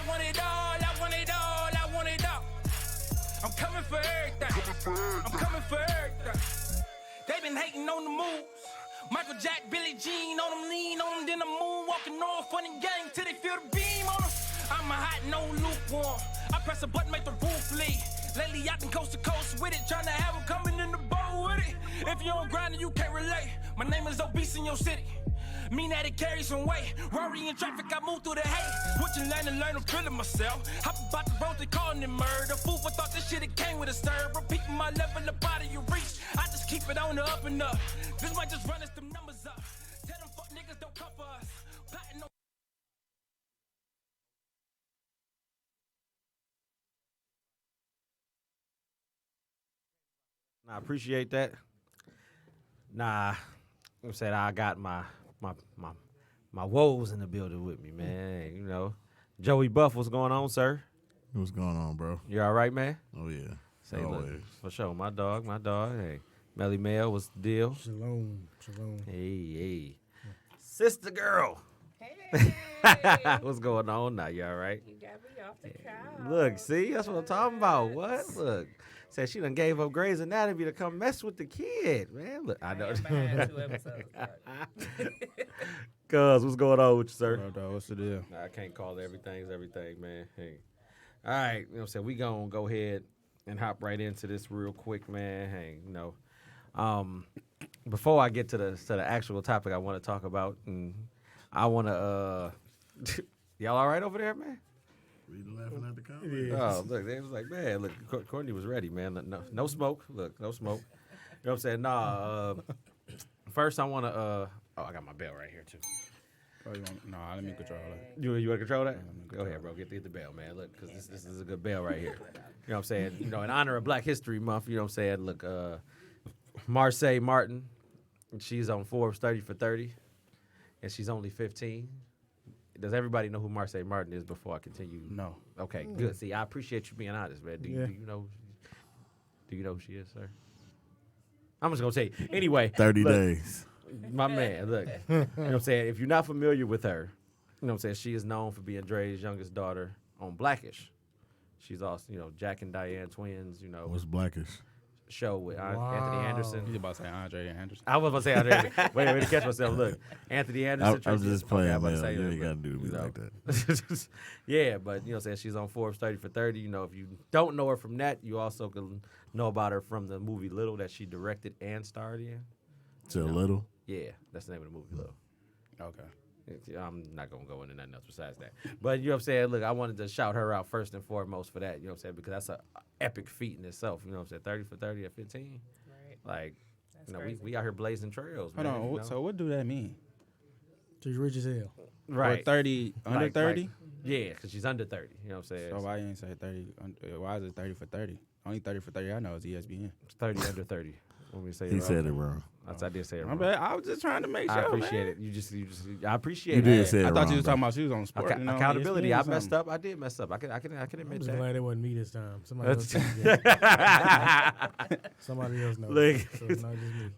I want it all, I want it all, I want it all. I'm coming for everything. I'm coming for everything. They been hating on the moves. Michael Jack, Billie Jean on them, lean on them, then the moon walking off on the gang till they feel the beam on them. I'm a hot, no lukewarm. I press a button, make the roof leak. Lately, I've been coast to coast with it, trying to have them coming in the boat with it. If you don't grind, you can't relate. My name is obese in your city. Mean that it carries some weight. Rory in traffic, I move through the hate. Switching lane and learn, I'm feeling myself. Hop about the road, they calling it murder. Fool for thought this shit, it came with a stir. Repeating my level up out of your reach. I just keep it on the up and up. This might just run us them numbers up. Tell them fuck niggas don't come for us. Plotting no. I appreciate that. Nah, I'm saying I got my woes in the building with me, man. You know, Joey Buff, what's going on, sir? What's going on, bro? You all right, man? Oh, yeah. Say, always. look, for sure, my dog. Hey, Melly Mel, what's the deal? Shalom. Hey. Sister girl. Hey. What's going on now? You all right? You got me off the couch. Look, see, that's what I'm talking about. What? Look. Said she done gave up Grey's Anatomy to come mess with the kid, man. Look, I know. am behind 2 episodes. Cuz, what's going on with you, sir? Dog, what's the deal? Nah, I can't call everything's everything, man. Hey. All right, you know what I'm saying? We gonna go ahead and hop right into this real quick, man. Hey, you know. Before I get to the actual topic I want to talk about, and I want to y'all all right over there, man? We laughing at the comment. Oh, look, they was like, man, look, Courtney was ready, man. No smoke. Look, no smoke. You know what I'm saying? Nah, first I want to, I got my bell right here, too. Oh, let me control that. You want to control that? Go ahead, bro. Get the bell, man. Look, because this is a good bell right here. You know what I'm saying? You know, in honor of Black History Month, you know what I'm saying? Look, Marseille Martin, she's on Forbes 30 for 30, and she's only 15. Does everybody know who Marseille Martin is before I continue? No. Okay, good. See, I appreciate you being honest, man. Do you know who she is, sir? I'm just gonna say anyway. 30 look, days. My man, look. You know what I'm saying? If you're not familiar with her, you know what I'm saying? She is known for being Dre's youngest daughter on Blackish. She's also, you know, Jack and Diane twins, you know. What's Blackish? Show with Anthony Anderson. He's about to say Andre Anderson. I was about to say Andre. wait to catch myself. Look, Anthony Anderson. I'm just playing, I'm about to man. say You that, ain't got to do me you know. like that. Yeah, but, you know what I'm saying? She's on Forbes 30 for 30. You know, if you don't know her from that, you also can know about her from the movie Little that she directed and starred in. Till Little? Yeah, that's the name of the movie, Little. Okay. I'm not going to go into nothing else besides that. But, you know what I'm saying? Look, I wanted to shout her out first and foremost for that, you know what I'm saying? Because that's an epic feat in itself, you know what I'm saying? 30 for 30 at 15. Right. Like, That's you know, crazy. we out here blazing trails, Hold man. on. you know? So what do that mean? She's rich as hell. Right. Or 30, under Like- 30? like- yeah, because she's under 30, you know what I'm saying? So why you ain't say 30? Why is it 30 for 30? Only 30 for 30 I know is ESPN. It's 30 under 30. Want me to say He it said wrong? it wrong. I did say it My wrong. bad. I was just trying to make sure. I appreciate man. it. You just, I appreciate You it. did say it I wrong. thought you was bro. talking about she was on sport. you know, Accountability. ESPN I or messed something. up. I did mess up. I can I'm admit just that. glad it wasn't me this time. Somebody else knows. Look. So it's not just me.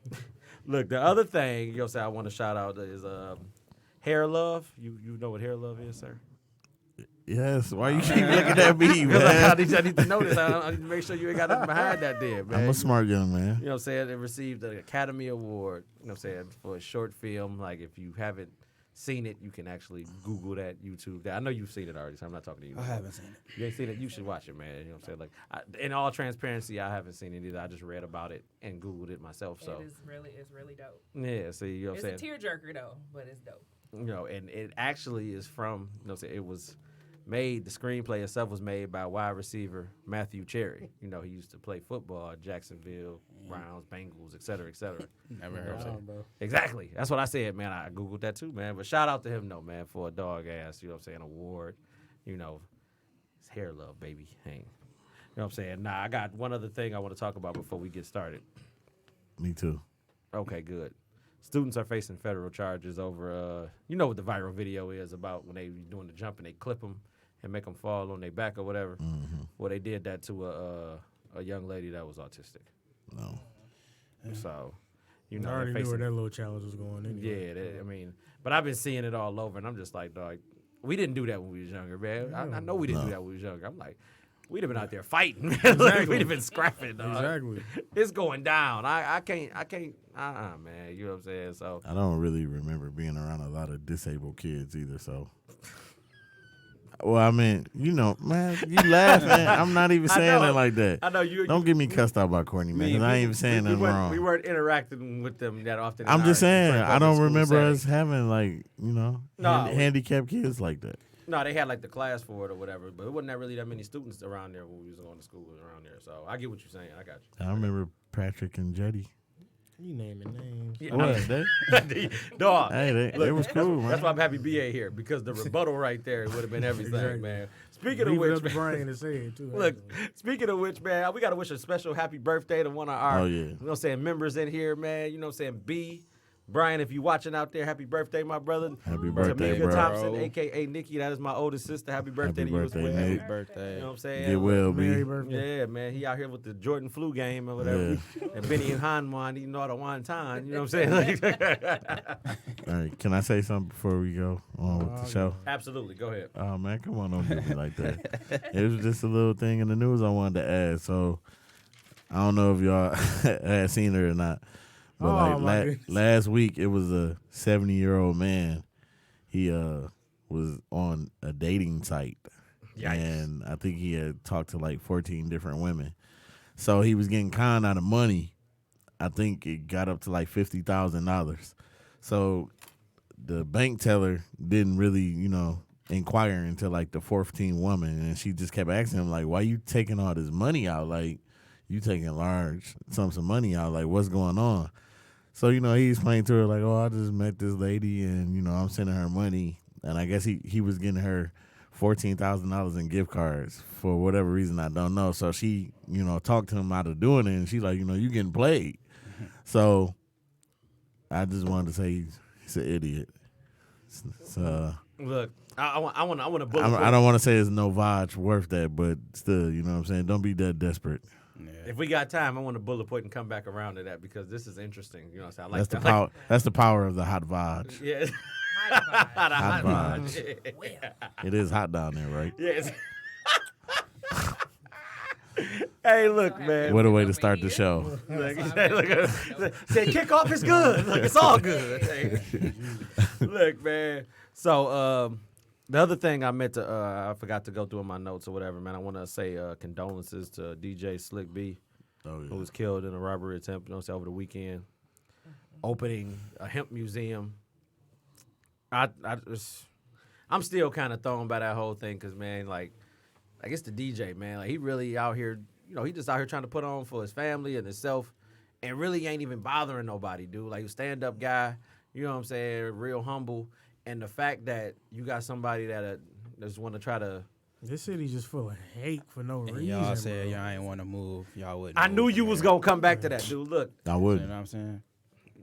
Look, the other thing, you know what I'm saying, I want to shout out is Hair Love. You know what Hair Love is, sir? Yes. Why you keep looking at me, Because I man? need to know this. I need to make sure you ain't got nothing behind that there, man. I'm a smart young man. You know what I'm saying? It received an Academy Award, you know what I'm saying, for a short film. Like, if you haven't seen it, you can actually Google that, YouTube that. I know you've seen it already, so I'm not talking to you. I haven't seen it. You ain't seen it? You should watch it, man. You know what I'm saying? Like, in all transparency, I haven't seen it either. I just read about it and Googled it myself. So, It's really dope. yeah, see, you know what I'm It's saying? a tearjerker though, but it's dope. You know, and it actually is from, you know what I'm saying, it was made, the screenplay itself was made by wide receiver Matthew Cherry. You know, he used to play football at Jacksonville, Browns, Bengals, et cetera, et cetera. Never You know heard what of I'm it. saying? Bro. Exactly. That's what I said, man. I Googled that too, man. But shout out to him, though, man, for a dog ass, you know what I'm saying, award. You know, it's Hair Love, baby. Hang. You know what I'm saying? Nah, I got one other thing I want to talk about before we get started. Me too. Okay, good. Students are facing federal charges over, you know what the viral video is about when they doing the jump and they clip them and make them fall on their back or whatever. Mm-hmm. Well, they did that to a young lady that was autistic. No. So, you I know, already they're knew where facing, that little challenge was going anyway. I mean, but I've been seeing it all over, and I'm just like, dog, We didn't do that when we was younger, man. I know we didn't do that when we was younger. I'm like, we'd have been out there fighting, man. Like, we'd have been scrapping, dog. Exactly. It's going down. I can't, man. You know what I'm saying? So I don't really remember being around a lot of disabled kids either. So, well, I mean, you know, man, you laughing. I'm not even I saying know. it like that. I know you. Don't get me cussed out by Courtney, man. 'Cause I ain't even saying nothing wrong. We weren't interacting with them that often. in I'm just our saying, public I don't school remember setting. us having like, you know, No. handicapped kids like that. No, they had like the class for it or whatever, but it wasn't that really that many students around there when we was going to school around there. So I get what you're saying. I got you. I remember Patrick and Jetty. You naming names. Yeah, What? Dog. Hey, they was cool, man. That's why I'm happy BA here because the rebuttal right there would have been everything, Exactly. man. Speaking of Leave it which, up the man, brain to say it too. look, speaking of which, man, we got to wish a special happy birthday to one of our, Oh, yeah. you know what I'm saying, members in here, man. You know what I'm saying, B. Brian, if you watching out there, happy birthday, my brother. Happy birthday, Tamika bro. Thompson, a.k.a. Nikki, that is my oldest sister. Happy birthday Happy to you birthday, as well. Nate. Happy birthday. You know what I'm saying? Get well, Merry B. birthday. Yeah, man, he out here with the Jordan flu game or whatever. And Benny and Hanwan eating all the wonton. You know what I'm saying? All right, can I say something before we go on with the show? Absolutely. Go ahead. Oh, man, come on, don't do me like that. It was just a little thing in the news I wanted to add. So, I don't know if y'all had seen it or not. But Oh, my goodness. last week, it was a 70-year-old man. He was on a dating site. Yikes. And I think he had talked to like 14 different women. So he was getting conned out of money. I think it got up to like $50,000. So the bank teller didn't really, you know, inquire until like the 14th woman. And she just kept asking him, like, why you taking all this money out? Like, you taking large sums of money out. Like, what's going on? So, you know, he explained to her, like, oh, I just met this lady and, you know, I'm sending her money. And I guess he was getting her $14,000 in gift cards for whatever reason, I don't know. So she, you know, talked to him out of doing it. And she's like, you know, you getting played. So I just wanted to say he's an idiot. So Look, I want to bullet. I don't want to say it's no Vaj worth that, but still, you know what I'm saying? Don't be that desperate. Yeah. If we got time, I want to bullet point and come back around to that because this is interesting. You know what I'm saying? I like That's the that. I like- power. That's the power of the hot Vaj. Yeah. Hot Hot vibe. Vaj. Well, It is hot down there, right? Yes. Hey, look, So happy. man. What a way to start the show. Say kickoff is good. Look, it's all good. Hey. Look, man. So the other thing I meant to, I forgot to go through in my notes or whatever, man. I want to say condolences to DJ Slick B, Oh, who was killed in a robbery attempt, you know, over the weekend, opening a hemp museum. I'm still kind of thrown by that whole thing because, man, like it's the DJ, man. Like, he really out here, you know, he just out here trying to put on for his family and himself and really ain't even bothering nobody, dude. Like, a stand-up guy, you know what I'm saying, real humble. And the fact that you got somebody that just want to try to... This city's just full of hate for no And reason. y'all said bro. y'all ain't want to move. Y'all wouldn't. I knew move you from was there. going to come back to that, dude. Look, I You would. know what I'm saying?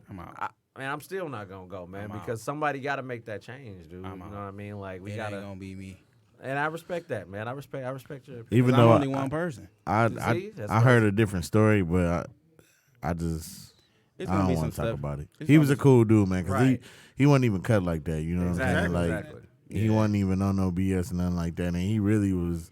I'm out. man, I'm still not going to go, man, I'm out. because somebody got to make that change, dude. I'm you know out. what I mean? Like, we it got ain't to... gonna be me. And I respect that, man. I respect your... Even 'Cause I'm though only one person. I See? That's I what- heard a different story, but I just It's I gonna don't be want some to talk stuff. about it. It's He gonna was a be cool dude, man, because Right. he wasn't even cut like that. You know what I'm saying? Like Exactly. he wasn't even on no BS and nothing like that, and he really was.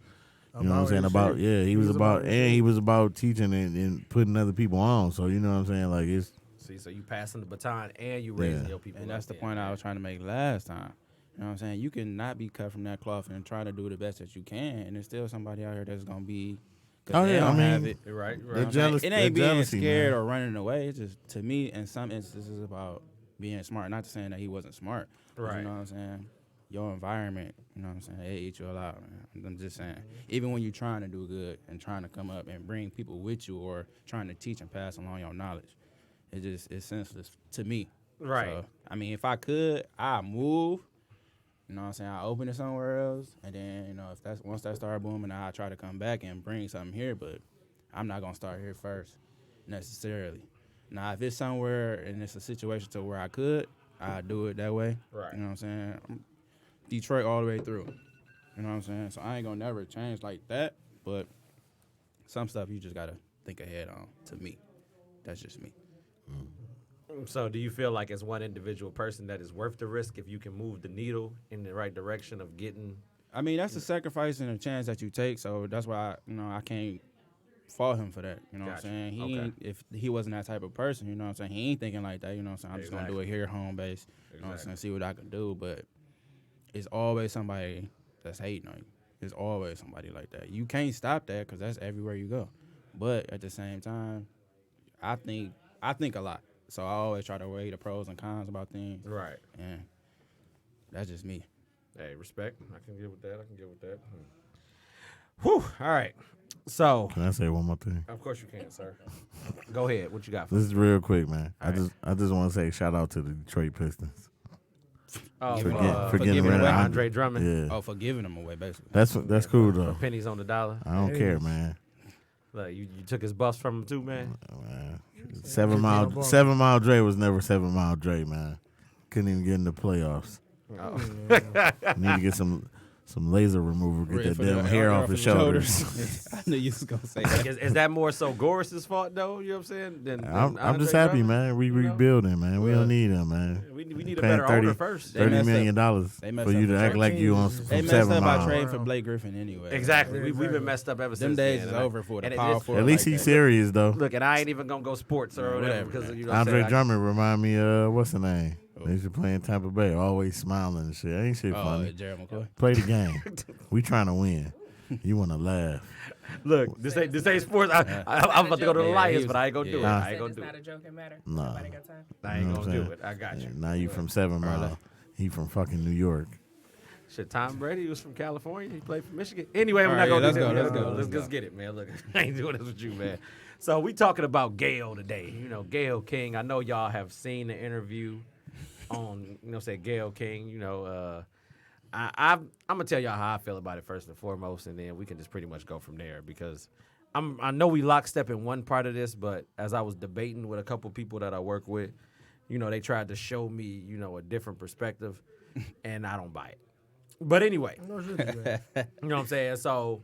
You know what I'm About saying? his About shit. he was about his and shit. he was about teaching and putting other people on. So you know what I'm saying? Like it's See, so you passing the baton and you raising Yeah. your people. And up that's the then, point man. I was trying to make last time. You know what I'm saying? You can not be cut from that cloth and try to do the best that you can, and there's still somebody out here that's gonna be. 'cause Oh, they yeah, I don't have mean, it. You're right. You're the right. You know what I'm saying? jealous- It the ain't being jealousy, scared man. or running away. It's just, to me, in some instances, about being smart. Not to saying that he wasn't smart. But Right. You know what I'm saying? Your environment, you know what I'm saying? It eats you alive, man. I'm just saying. Even when you're trying to do good and trying to come up and bring people with you or trying to teach and pass along your knowledge, it's senseless to me. Right. So, I mean, if I could, I'd move. You know what I'm saying? I open it somewhere else, and then if once that start booming, I try to come back and bring something here. But I'm not gonna start here first, necessarily. Now, if it's somewhere and it's a situation to where I could, I'd do it that way. Right. You know what I'm saying? I'm Detroit all the way through. You know what I'm saying? So I ain't gonna never change like that. But some stuff you just gotta think ahead on. To me, that's just me. So, do you feel like as one individual person that is worth the risk if you can move the needle in the right direction of getting? I mean, that's a sacrifice and a chance that you take. So that's why I can't fault him for that. You know what I'm Gotcha. saying? He Okay. ain't, if he wasn't that type of person, you know what I'm saying? He ain't thinking like that. You know what I'm saying? I'm just gonna do it here, home base. You know what I'm saying? See what I can do. But it's always somebody that's hating on you. There's always somebody like that. You can't stop that because that's everywhere you go. But at the same time, I think a lot. So I always try to weigh the pros and cons about things. Right. And that's just me. Hey, respect. I can get with that. Whew. All right. So, Can I say one more thing? of course you can, sir. Go ahead. What you got for This is real quick, man. I right. just want to say shout out to the Detroit Pistons. Oh, For For getting getting rid of away. Andre Drummond. Yeah, Oh, for giving them away, basically. that's cool though. Pennies on the dollar. I don't care, man. Like, you took his bus from him too, man. Man. Just 7 get Mile the ball. Dre was never 7 Mile Dre, man. Couldn't even get in the playoffs. Oh. Need to get some laser remover, get Ready that for damn the hair hair off his shoulders. I knew you was gonna say that. Is that more so Goris's fault though? You know what I'm saying? Than I'm Andre just happy, Drummond? man. We You know? rebuilding, man. We Well, don't need him, man. We need a Paying better 30 owner first. They messed $30 million They messed for you up to for act sure. like you on They from They messed 7 up by Mile. trading for Blake Griffin anyway. Exactly. We've Exactly. been messed up ever Them since. days then, is and over for the and it power is- forward. At least like he's that. serious though. Look, and I ain't even gonna go sports or whatever Whatever, because man. you know what I'm Andre saying? Drummond remind me of what's the name? They used to play in Tampa Bay, always smiling and shit. Ain't shit Oh, funny. Jared McCoy. Play the game. We trying to win. You want to laugh? Look, this ain't sports. I'm about to go to the Yeah, Lions, he was- but I ain't gonna do it. yeah. I ain't gonna It's do not it. a joking matter. Nah. Nobody got time. I ain't You know what gonna I'm do saying? it. I got you. Now you from 7 Mile. He from fucking New York. Shit, Tom Brady was from California. He played for Michigan. Anyway, we're All not right, gonna yeah, do let's that. go, let's go, Let's let's just get it, man. Look, I ain't doing this with you, man. So we talking about Gayle today. You know, Gayle King. I know y'all have seen the interview on, say Gayle King. You know, I'm gonna tell y'all how I feel about it first and foremost, and then we can just pretty much go from there because I know we lockstep in one part of this, but as I was debating with a couple people that I work with, they tried to show me, a different perspective, and I don't buy it. But anyway, No shit to that. you know what I'm saying? So,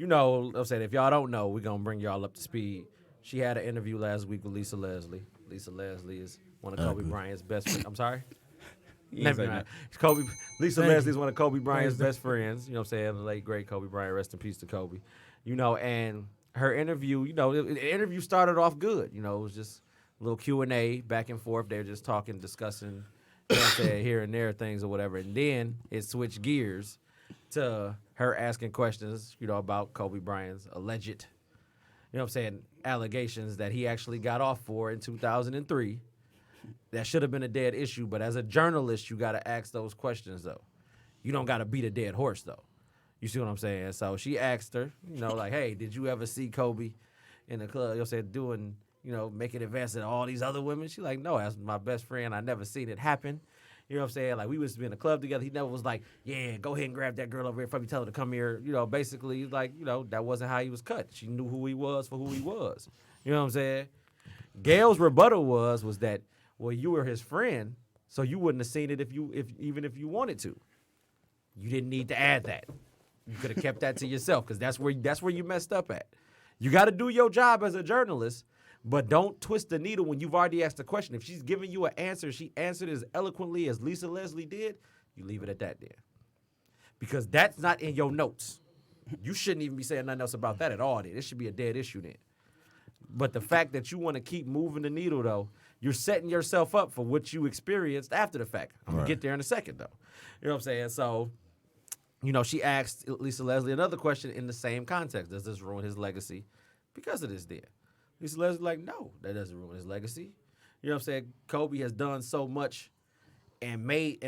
I'm saying if y'all don't know, we're gonna bring y'all up to speed. She had an interview last week with Lisa Leslie. Lisa Leslie is one of Kobe Ugly. Bryant's best friends. I'm sorry? He ain't Never say mind. nothing. Lisa Thank Leslie you. is one of Kobe Bryant's Thanks. best friends. You know what I'm saying? The late, great Kobe Bryant. Rest in peace to Kobe. And her interview, the interview started off good. It was just a little Q&A back and forth. They were just talking, discussing, here and there things or whatever. And then it switched gears to her asking questions, about Kobe Bryant's alleged, allegations that he actually got off for in 2003. That should have been a dead issue, but as a journalist, you got to ask those questions, though. You don't got to beat a dead horse, though. You see what I'm saying? So she asked her, like, hey, did you ever see Kobe in the club, doing, making advances to all these other women? She like, no, as my best friend, I never seen it happen. You know what I'm saying? Like, we used to be in a club together. He never was like, yeah, go ahead and grab that girl over here from me, tell her to come here. Basically, like, that wasn't how he was cut. She knew who he was for who he was. You know what I'm saying? Gayle's rebuttal was that, well, you were his friend, so you wouldn't have seen it even if you wanted to. You didn't need to add that. You could have kept that to yourself because that's where you messed up at. You got to do your job as a journalist, but don't twist the needle when you've already asked a question. If she's giving you an answer, she answered as eloquently as Lisa Leslie did, you leave it at that then. Because that's not in your notes. You shouldn't even be saying nothing else about that at all then. It should be a dead issue then. But the fact that you want to keep moving the needle, though, you're setting yourself up for what you experienced after the fact. I'm going to get there in a second, though. You know what I'm saying? So, she asked Lisa Leslie another question in the same context. Does this ruin his legacy because of this then? Lisa Leslie like, no, that doesn't ruin his legacy. You know what I'm saying? Kobe has done so much and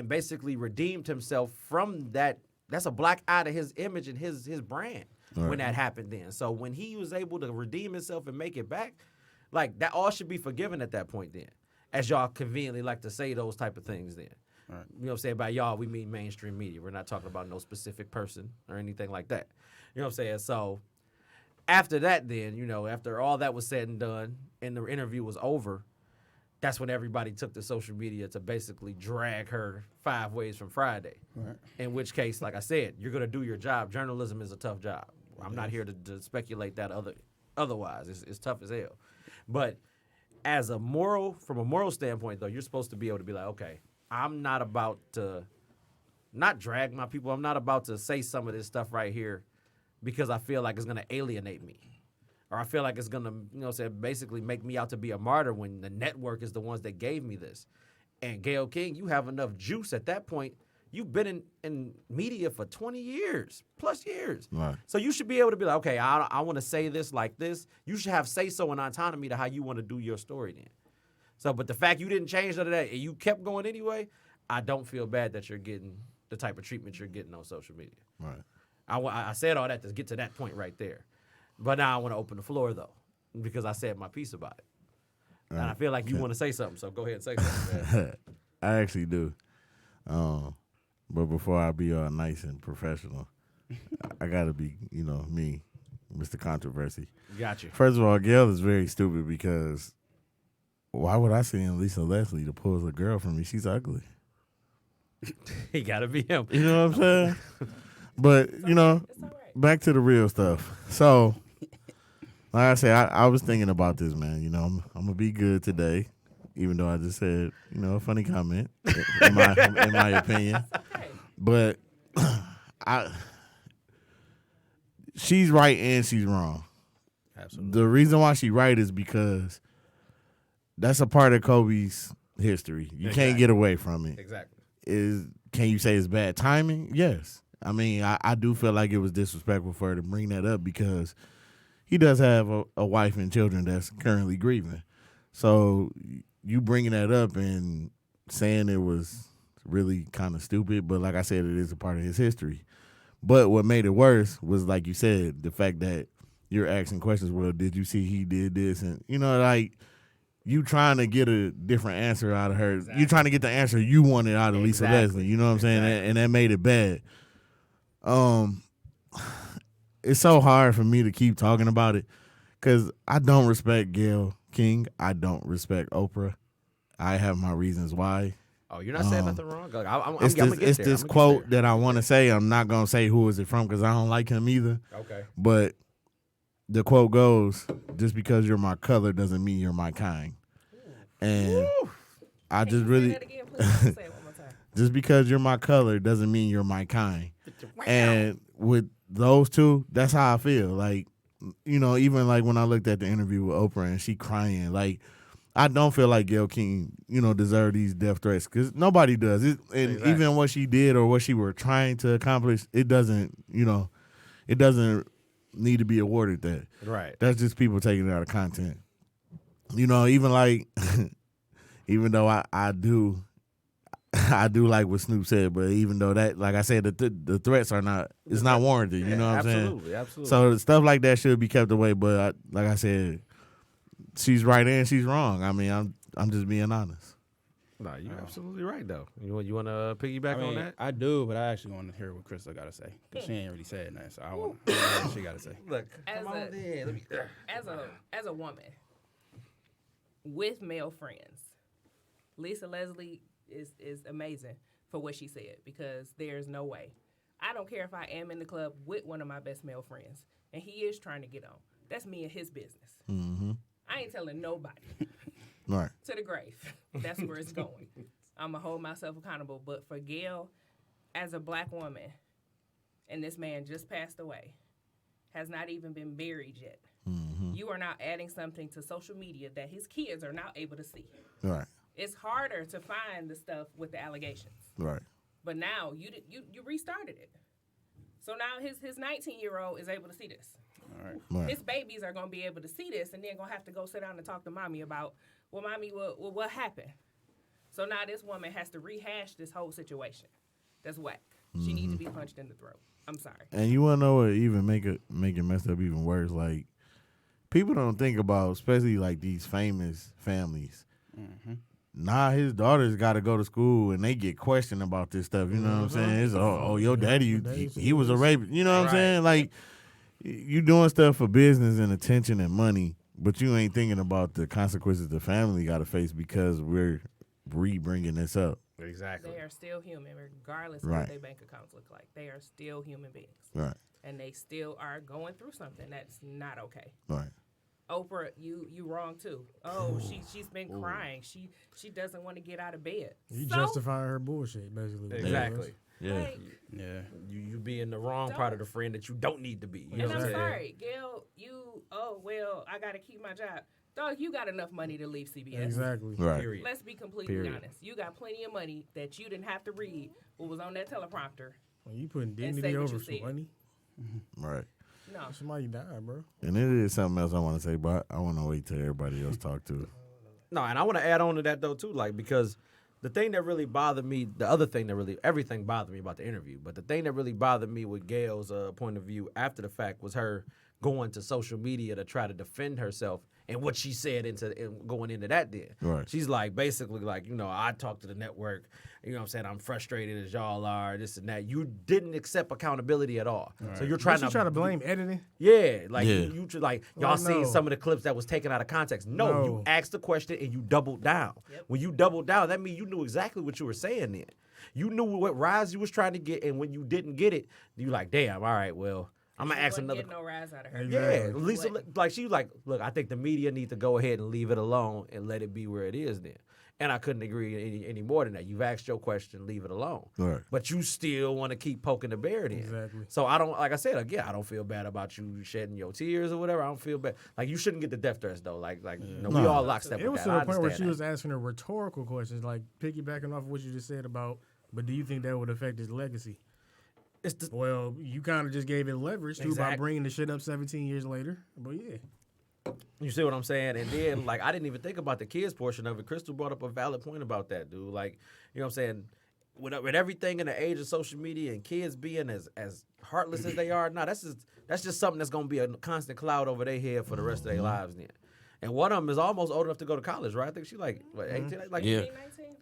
basically redeemed himself from that. That's a black eye to his image and his brand when that happened then. So when he was able to redeem himself and make it back, like that all should be forgiven at that point then. As y'all conveniently like to say those type of things then. Right. You know what I'm saying? By y'all, we mean mainstream media. We're not talking about no specific person or anything like that. You know what I'm saying? So after that then, after all that was said and done and the interview was over, that's when everybody took to social media to basically drag her 5 ways from Friday. Right. In which case, like I said, you're going to do your job. Journalism is a tough job. I'm not here to speculate that otherwise. It's tough as hell. But from a moral standpoint, though, you're supposed to be able to be like, okay, I'm not about to not drag my people. I'm not about to say some of this stuff right here because I feel like it's going to alienate me. Or I feel like it's going to, basically make me out to be a martyr when the network is the ones that gave me this. And Gayle King, you have enough juice at that point. You've been in media for 20 years, plus years. Right. So you should be able to be like, okay, I want to say this like this. You should have say-so and autonomy to how you want to do your story then. So, but the fact you didn't change none of that and you kept going anyway, I don't feel bad that you're getting the type of treatment you're getting on social media. Right. I said all that to get to that point right there. But now I want to open the floor, though, because I said my piece about it. And I feel like you want to say something, so go ahead and say something, man. I actually do. But before I be all nice and professional, I got to be, me, Mr. Controversy. Got you. First of all, Gayle is very stupid because why would I send Lisa Leslie to pull a girl from me? She's ugly. He got to be him. You know what I'm saying? But, It's all right. back to the real stuff. So, like I said, I was thinking about this, man. I'm going to be good today, even though I just said, a funny comment, in my opinion. Okay. But she's right and she's wrong. Absolutely. The reason why she's right is because that's a part of Kobe's history. You can't get away from it. Exactly. Can you say it's bad timing? Yes. I mean, I do feel like it was disrespectful for her to bring that up because he does have a wife and children that's currently grieving. So you bringing that up and saying it was really kind of stupid, but like I said, it is a part of his history. But what made it worse was, like you said, the fact that you're asking questions. Well, did you see he did this? And, you trying to get a different answer out of her. Exactly. You trying to get the answer you wanted out of Lisa Exactly. Leslie. You know what I'm saying? And that made it bad. It's so hard for me to keep talking about it because I don't respect Gayle King. I don't respect Oprah. I have my reasons why. Oh, you're not saying nothing wrong? Look, I'm It's gonna this, get it's there. this I'ma get quote there. that I want to say. I'm not going to say who is it from because I don't like him either. Okay. But the quote goes, just because you're my color doesn't mean you're my kind. And I Can just you really, say that again, please? Say it one more time. just because you're my color doesn't mean you're my kind. And with those two, that's how I feel. Like, even like when I looked at the interview with Oprah and she crying, like, I don't feel like Gayle King, deserve these death threats because nobody does. Exactly. Even what she did or what she were trying to accomplish, it doesn't need to be awarded that. Right. That's just people taking it out of content. Even like, even though I do like what Snoop said, but even though that, like I said, the threats are not, it's not warranted. You know what I'm saying? Absolutely. So stuff like that should be kept away. But like I said, she's right and she's wrong. I mean, I'm just being honest. No, you're absolutely right though. You want to piggyback on that? I do, but I actually want to hear what Crystal got to say because she ain't really said nothing. So I want to hear what she got to say. Look, As come on a- then. Let me. As a woman with male friends, Lisa Leslie is amazing for what she said because there's no way. I don't care if I am in the club with one of my best male friends and he is trying to get on. That's me and his business. Mm-hmm. I ain't telling nobody Right. to the grave. That's where it's going. I'm going to hold myself accountable. But for Gayle, as a black woman, and this man just passed away, has not even been buried yet. Mm-hmm. You are now adding something to social media that his kids are now able to see. Right. It's harder to find the stuff with the allegations. Right. But now you restarted it. So now his 19-year-old is able to see this. All right. Right. His babies are going to be able to see this and then going to have to go sit down and talk to mommy about, well, mommy, what happened? So now this woman has to rehash this whole situation. That's whack. She needs to be punched in the throat. I'm sorry. And you want to know what even make it messed up even worse? Like, people don't think about, especially like these famous families. Mm-hmm. Nah, his daughters got to go to school and they get questioned about this stuff. You know what I'm saying? It's your daddy, he was a rapist. You know what I'm saying? Like, you doing stuff for business and attention and money, but you ain't thinking about the consequences the family got to face because we're bringing this up. Exactly. They are still human, regardless of Right. what their bank accounts look like. They are still human beings. Right. And they still are going through something that's not okay. Right. Oprah, you wrong too. Oh, she's been crying. She doesn't want to get out of bed. You So, justify her bullshit, basically. Exactly. Yeah. like, Yeah. You be in the wrong part of the friend that you don't need to be. You know and what I'm I'm saying? sorry, Gail. I gotta keep my job. Dog, you got enough money to leave CBS. Exactly. Right. Period. Let's be completely Period. honest. You got plenty of money that you didn't have to read what was on that teleprompter. When you putting say dignity what over you for said. money, Right. No. somebody died, bro. And it is something else I want to say, but I want to wait till everybody else talk to it. No, and I want to add on to that though too, like because the thing that really bothered me, the other thing that really everything bothered me about the interview, but the thing that really bothered me with Gail's point of view after the fact was her going to social media to try to defend herself and what she said going into that then. Right. She's like basically like, I talked to the network, you know what I'm saying, I'm frustrated as y'all are, this and that. You didn't accept accountability at all. So you're trying Don't you try to blame editing? Yeah, like Yeah. you like y'all seen no. some of the clips that was taken out of context. No, you No. asked the question and you doubled down. When you doubled down, that means you knew exactly what you were saying then. You knew what rise you was trying to get, and when you didn't get it, you like, damn, all right, well, I'm gonna You ask wasn't another. getting no rise out of her. Exactly. Yeah, Lisa, What? like she was like, look, I think the media need to go ahead and leave it alone and let it be where it is then. And I couldn't agree any more than that. You've asked your question, leave it alone. Right. But you still want to keep poking the bear then. Exactly. So I don't, like I said, again, I don't feel bad about you shedding your tears or whatever. I don't feel bad. Like you shouldn't get the death threats though. Like we all lockstep It with was that. to I the point where understand she that. was asking her rhetorical questions, like piggybacking off of what you just said about, but do you think that would affect his legacy? It's the, Well, you kind of just gave it leverage too by Exact- bringing the shit up 17 years later. But yeah, You see what I'm saying? And then, like, I didn't even think about the kids portion of it. Crystal brought up a valid point about that, dude. Like, you know what I'm saying? With everything in the age of social media and kids being as heartless as they are, that's just something that's gonna be a constant cloud over their head for the rest of their lives. Then, and one of them is almost old enough to go to college, right? I think she like what, 18. Like, Yeah. 19?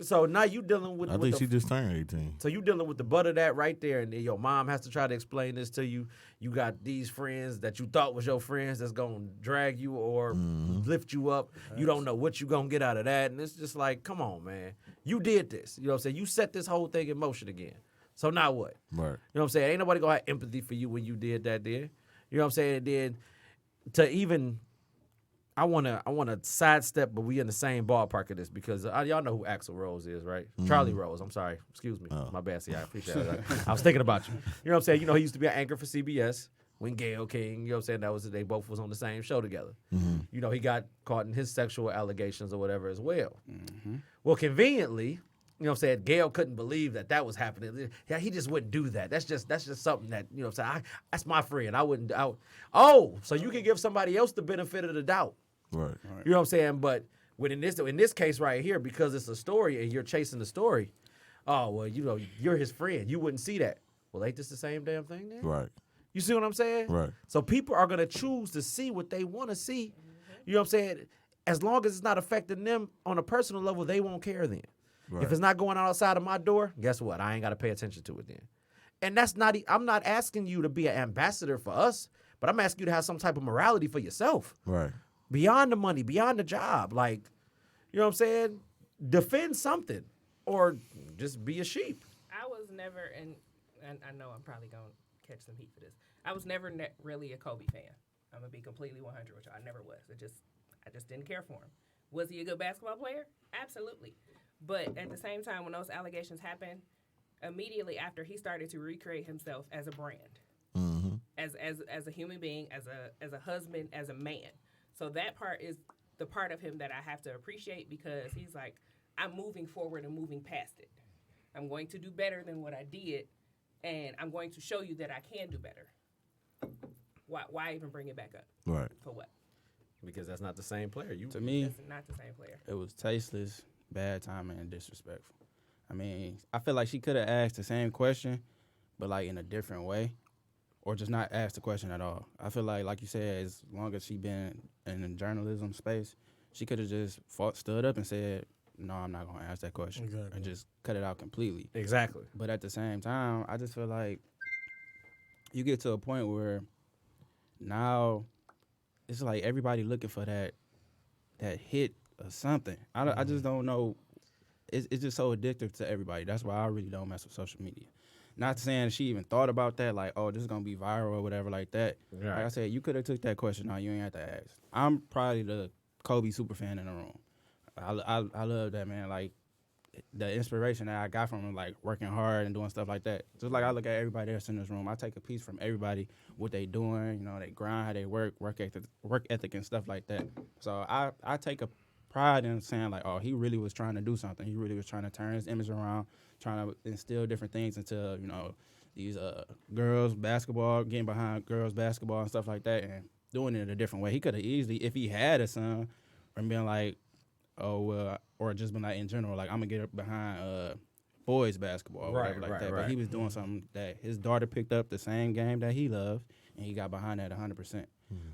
So now you dealing with. I with think the she just turned 18. So you dealing with the butt of that right there, and then your mom has to try to explain this to you. You got these friends that you thought was your friends that's gonna drag you or lift you up. You don't know what you gonna get out of that, and it's just like, come on, man, you did this. You know what I'm saying? You set this whole thing in motion again. So now what? Right. You know what I'm saying? Ain't nobody gonna have empathy for you when you did that then. You know what I'm saying? And then to even. I wanna sidestep, but we in the same ballpark of this because y'all know who Axl Rose is, right? Charlie Rose. I'm sorry, excuse me, my bad. See, I appreciate it. I was thinking about you. You know what I'm saying? You know he used to be an anchor for CBS when Gayle King. You know what I'm saying? That was they both was on the same show together. You know he got caught in his sexual allegations or whatever as well. Well, conveniently. You know what I'm saying? Gayle couldn't believe that was happening. Yeah, he just wouldn't do that. That's just something that, you know what I'm saying? That's my friend. I wouldn't. So you can give somebody else the benefit of the doubt. Right. You know what I'm saying? But in this case right here, because it's a story and you're chasing the story, oh, well, you know, you're his friend. You wouldn't see that. Well, ain't this the same damn thing then? Right. You see what I'm saying? Right. So people are going to choose to see what they want to see. You know what I'm saying? As long as it's not affecting them on a personal level, they won't care then. Right. If it's not going outside of my door, guess what? I ain't got to pay attention to it then. And that's not, I'm not asking you to be an ambassador for us, but I'm asking you to have some type of morality for yourself. Right. Beyond the money, beyond the job. Like, you know what I'm saying? Defend something or just be a sheep. I was never, and I know I'm probably going to catch some heat for this. I was never really a Kobe fan. I'm going to be completely 100 with you. I never was. I just didn't care for him. Was he a good basketball player? Absolutely. But at the same time, when those allegations happened, immediately after he started to recreate himself as a brand, as a human being, as a husband, as a man. So that part is the part of him that I have to appreciate because he's like, I'm moving forward and moving past it. I'm going to do better than what I did, and I'm going to show you that I can do better. Why even bring it back up? Right. For what? Because that's not the same player. To me, That's not the same player. it was tasteless, bad timing, and disrespectful. I mean, I feel like she could have asked the same question, but like in a different way, or just not asked the question at all. I feel like you said, as long as she been in the journalism space, she could have just stood up and said, "No, I'm not gonna ask that question," Exactly. and just cut it out completely. Exactly. But at the same time, I just feel like you get to a point where now it's like everybody looking for that hit or something. I just don't know. It's just so addictive to everybody. That's why I really don't mess with social media. Not saying she even thought about that, like, oh, this is gonna be viral or whatever like that. Right. Like I said, you could have took that question. No, you ain't have to ask. I'm probably the Kobe super fan in the room. I love that, man. Like the inspiration that I got from him, like working hard and doing stuff like that. Just like I look at everybody else in this room, I take a piece from everybody, what they doing, you know, they grind, how they work ethic and stuff like that. So I take a pride in saying like, oh, he really was trying to do something. He really was trying to turn his image around, trying to instill different things into, you know, these girls basketball, getting behind girls basketball and stuff like that, and doing it in a different way. He could have easily, if he had a son, and been like, oh, well, or just been like in general, like I'm gonna get behind boys basketball or whatever like that. But he was doing something that his daughter picked up the same game that he loved, and he got behind that 100%.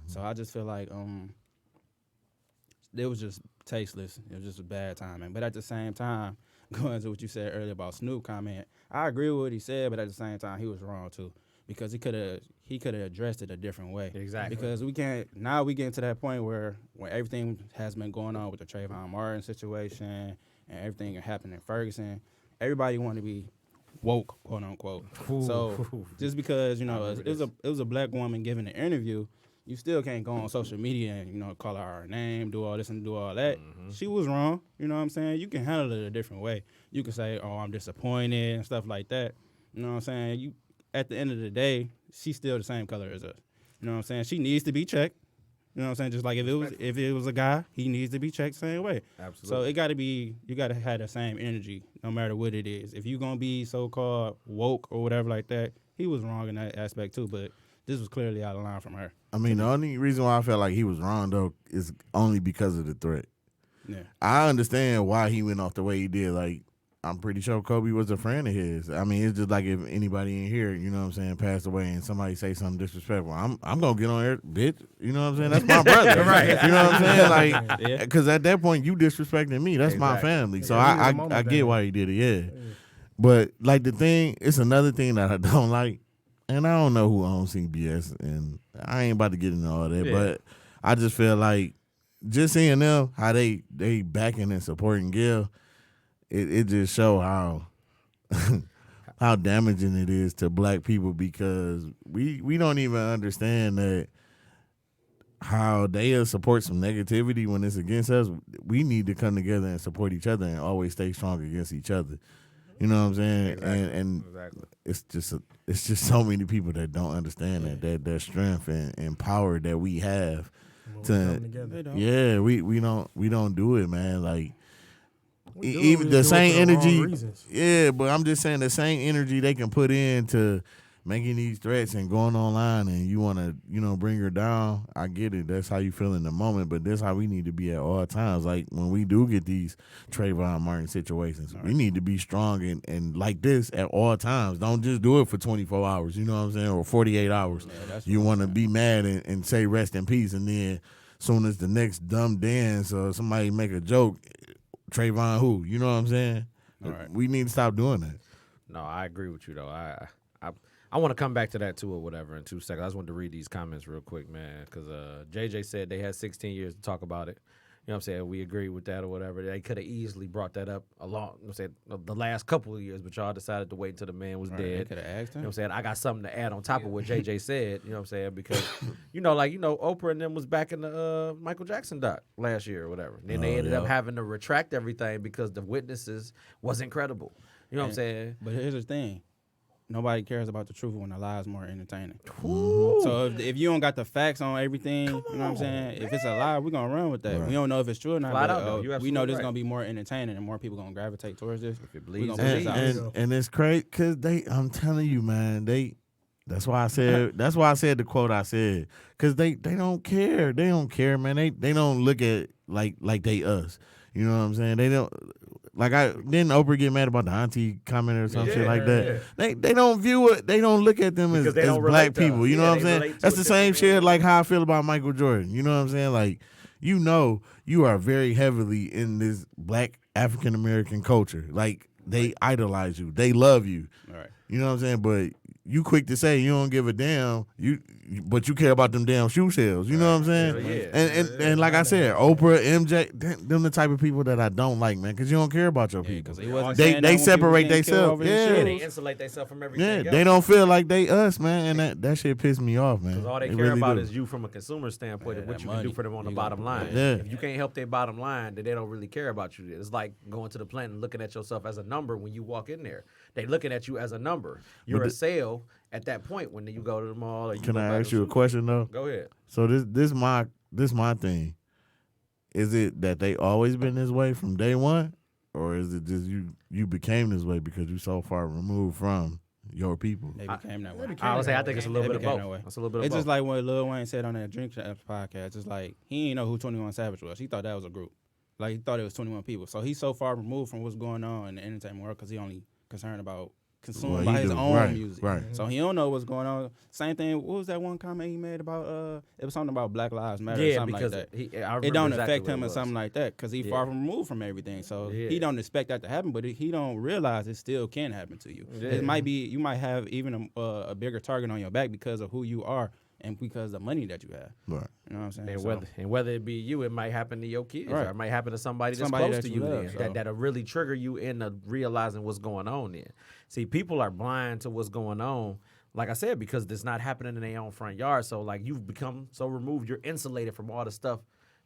So I just feel like it was just tasteless. It was just a bad timing. But at the same time, going to what you said earlier about Snoop comment, I agree with what he said, but at the same time, he was wrong too, because he could have addressed it a different way. Exactly. Because we get to that point where everything has been going on with the Trayvon Martin situation and everything that happened in Ferguson, everybody want to be woke, quote unquote. So just because, you know, it was a black woman giving an interview, you still can't go on social media and, you know, call her her name, do all this and do all that. She was wrong. You know what I'm saying? You can handle it a different way. You can say, oh, I'm disappointed and stuff like that. You know what I'm saying? At the end of the day, she's still the same color as us. You know what I'm saying? She needs to be checked. You know what I'm saying? Just like if it was a guy, he needs to be checked the same way. Absolutely. So you got to have the same energy no matter what it is. If you're going to be so-called woke or whatever like that, he was wrong in that aspect too, but this was clearly out of line from her. I mean, the only reason why I felt like he was wrong, though, is only because of the threat. Yeah. I understand why he went off the way he did. Like, I'm pretty sure Kobe was a friend of his. I mean, it's just like if anybody in here, you know what I'm saying, passed away and somebody say something disrespectful, I'm going to get on there, bitch. You know what I'm saying? That's my brother. Right. You know what I'm saying? Like, Yeah. because at that point, you disrespecting me. That's my Exactly. family. So Yeah, he was a I moment get down. why he did it, yeah. But, like, it's another thing that I don't like. And I don't know who owns CBS, and I ain't about to get into all that, Yeah. but I just feel like just seeing them, how they backing and supporting Gil, it just show how how damaging it is to black people, because we don't even understand that how they support some negativity when it's against us. We need to come together and support each other and always stay strong against each other. You know what I'm saying? Exactly. And Exactly. it's just so many people that don't understand that strength and power that we have When we to come together. They don't. yeah, we don't do it, man. Like We do it, even we the just do it same for the wrong energy, reasons. yeah. But I'm just saying the same energy they can put into making these threats and going online, and you want to, you know, bring her down. I get it. That's how you feel in the moment, but that's how we need to be at all times. Like when we do get these Trayvon Martin situations, we need to be strong and like this at all times. Don't just do it for 24 hours. You know what I'm saying? Or 48 hours. that's You what I'm want to saying. be mad and say rest in peace, and then soon as the next dumb dance or somebody make a joke, Trayvon who? You know what I'm saying? All right. We need to stop doing that. No, I agree with you though. I want to come back to that too or whatever in 2 seconds. I just wanted to read these comments real quick, man, because JJ said they had 16 years to talk about it. You know what I'm saying? We agree with that or whatever. They could have easily brought that up along, you know what I'm saying, the last couple of years, but y'all decided to wait until the man was Right, they dead. could have asked You know what him. I'm saying? I got something to add on top of what JJ said, you know what I'm saying? Because, Oprah and them was back in the Michael Jackson doc last year or whatever. And then they ended up having to retract everything because the witnesses wasn't credible. You know what I'm saying? But here's the thing. Nobody cares about the truth when the lie is more entertaining. So if you don't got the facts on everything, you know what I'm saying? If it's a lie, we're going to run with that. Right. We don't know if it's true or not, Flat but out, though. You we know absolutely this is right. going to be more entertaining and more people going to gravitate towards this. If it We bleeds, gonna it put bleeds. this out. And it's crazy because I'm telling you, man, that's why I said the quote I said, because they don't care. They don't care, man. They don't look at like they us. You know what I'm saying? They don't. Like didn't Oprah get mad about the auntie comment or some shit like that? They don't view it. They don't look at them Because they as don't black relate to people. us. You know Yeah, what I'm they saying? relate to That's a the same different shit like how I feel about Michael Jordan. You know what I'm saying? Like, you are very heavily in this black African American culture. Like they idolize you. They love you. All right. You know what I'm saying? But you quick to say you don't give a damn, but you care about them damn shoe sales. You know what I'm saying? Yeah. And like I said, Oprah, MJ, them the type of people that I don't like, man, because you don't care about your people. They separate themselves. Yeah, they Yeah, insulate themselves from everything. yeah, else. they don't feel like they us, man, and that shit pissed me off, man. Because all they It care really about do. is you from a consumer standpoint and what that you can do money. for them on the You bottom gonna- line. Yeah. If you can't help their bottom line, then they don't really care about you. It's like going to the plant and looking at yourself as a number when you walk in there. They looking at you as a number. You're a sale at that point when you go to the mall. Or you Can go I buy ask the you a shoes. question though? Go ahead. So this my thing. Is it that they always been this way from day one, or is it just you became this way because you so far removed from your people? They became that way. I would say I think it's a little They bit of became both. that way. It's a little bit of It's both. just like what Lil Wayne said on that Drink Champs podcast. It's like he didn't know who 21 Savage was. He thought that was a group. Like he thought it was 21 people. So he's so far removed from what's going on in the entertainment world because he only concerned about consuming What by he his do. own Right, music. right. So he don't know what's going on. Same thing. What was that one comment he made about? It was something about Black Lives Matter or yeah, something because like that. I remember It don't exactly affect what him it or was. something like that because he's Yeah. far removed from everything. So Yeah. he don't expect that to happen, but he don't realize it still can happen to you. Yeah. It might be you might have even a bigger target on your back because of who you are and because of the money that you have. Right. You know what I'm saying? And So- whether it be you, it might happen to your kids, Right. or it might happen to somebody that's Somebody close that to you you love, then, so. that'll really trigger you into realizing what's going on then. See, people are blind to what's going on, like I said, because it's not happening in their own front yard. So like you've become so removed, you're insulated from all the stuff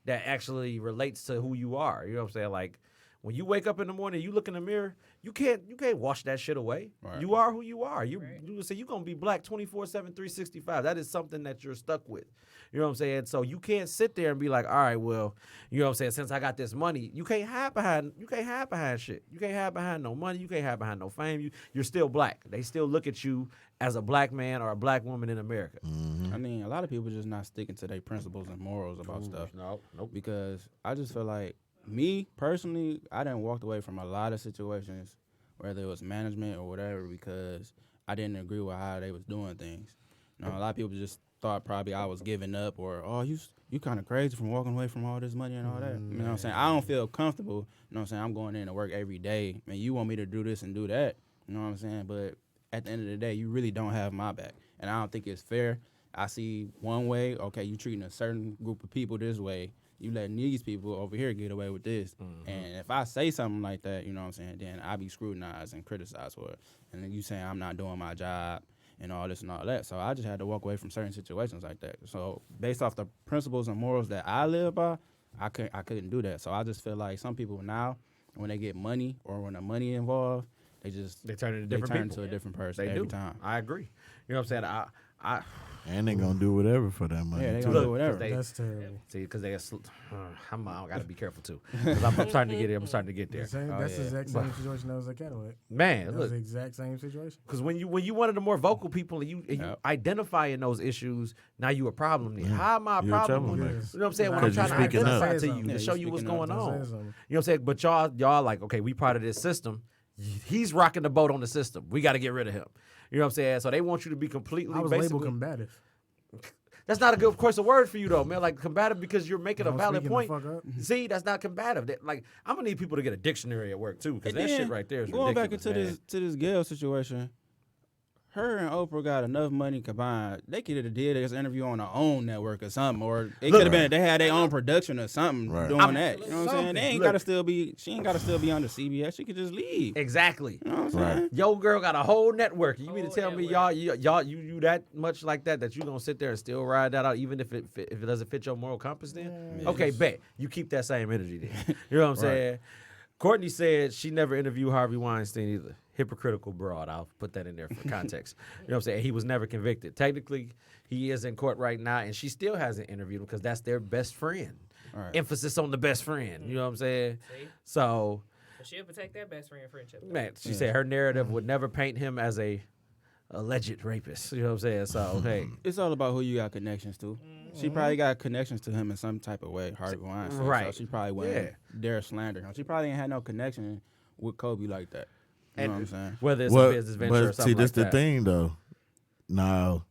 that actually relates to who you are. You know what I'm saying? Like when you wake up in the morning, you look in the mirror, you can't wash that shit away. Right. You are who you are. You say you're gonna be black 24/7, 365. That is something that you're stuck with. You know what I'm saying? So you can't sit there and be like, all right, well, you know what I'm saying, since I got this money, you can't hide behind shit. You can't hide behind no money, you can't hide behind no fame. You're still black. They still look at you as a black man or a black woman in America. I mean, a lot of people just not sticking to their principles and morals about stuff. Nope. Because I just feel like me personally, I done walked away from a lot of situations, whether it was management or whatever, because I didn't agree with how they was doing things. You know, a lot of people just thought probably I was giving up or, oh, you kind of crazy from walking away from all this money and all that. You know what I'm saying? I don't feel comfortable. You know what I'm saying? I'm going in to work every day. Man, you want me to do this and do that. You know what I'm saying? But at the end of the day, you really don't have my back. And I don't think it's fair. I see one way, okay, you treating a certain group of people this way. You letting these people over here get away with this. And if I say something like that, you know what I'm saying, then I be scrutinized and criticized for it. And then you saying I'm not doing my job and all this and all that. So I just had to walk away from certain situations like that. So based off the principles and morals that I live by, I couldn't do that. So I just feel like some people now, when they get money or when the money involved, they turn into different people. to a different person They every do. time. I agree. You know what I'm saying? I And they gonna do whatever for that money. Yeah, they too. gonna do Look, whatever. That's terrible. see, because they, I gotta be careful too. 'Cause I'm starting to get it. I'm starting to get there. That's the exact same situation that was at Cadillac. Man, That look, was the exact same situation. because when you one of the more vocal people and you Yep. identifying those issues, now you a problem. Then how am I a You're a problem? troublemaker. You know what I'm saying? When I'm Because trying you're to speaking up. identify to Say you something. to Yeah, show you're you what's speaking up. going Just on. say You something. know what I'm saying? But y'all like, okay, we part of this system. He's rocking the boat on the system. We got to get rid of him. You know what I'm saying? So they want you to be completely I was basically. labeled combative. That's not a good, of course, a word for you though, man. Like combative because you're making a I'm valid speaking point. the fuck up. See, that's not combative. Like I'm gonna need people to get a dictionary at work too, because And that then, shit right there is going back ridiculous, into man. this Gail situation. Her and Oprah got enough money combined. They could have did this interview on their own network or something, or it Look. could have been they had their own production or something Right. doing that. You know what I'm saying? They ain't Look. gotta still be. She ain't gotta still be under CBS. She could just leave. Exactly. You know what I'm Right. saying? Yo, girl got a whole network. You mean to Whole tell me network. you that much like that you gonna sit there and still ride that out, even if it doesn't fit your moral compass? Then okay, bet you keep that same energy. Then you know what I'm saying. Courtney said she never interviewed Harvey Weinstein either. Hypocritical broad. I'll put that in there for context. You know what I'm saying? He was never convicted. Technically, he is in court right now, and she still hasn't interviewed him because that's their best friend. Right. Emphasis on the best friend. You know what I'm saying? See? So, So she'll protect that best friend friendship. man, she said her narrative would never paint him as a alleged rapist. You know what I'm saying? So, hey. It's all about who you got connections to. She probably got connections to him in some type of way, Harvey Weinstein. Right. So she probably wouldn't dare slander him. She probably ain't had no connection with Kobe like that. You know what I'm saying? Whether it's Well, a business venture or but something see, this like the that. thing though. Now,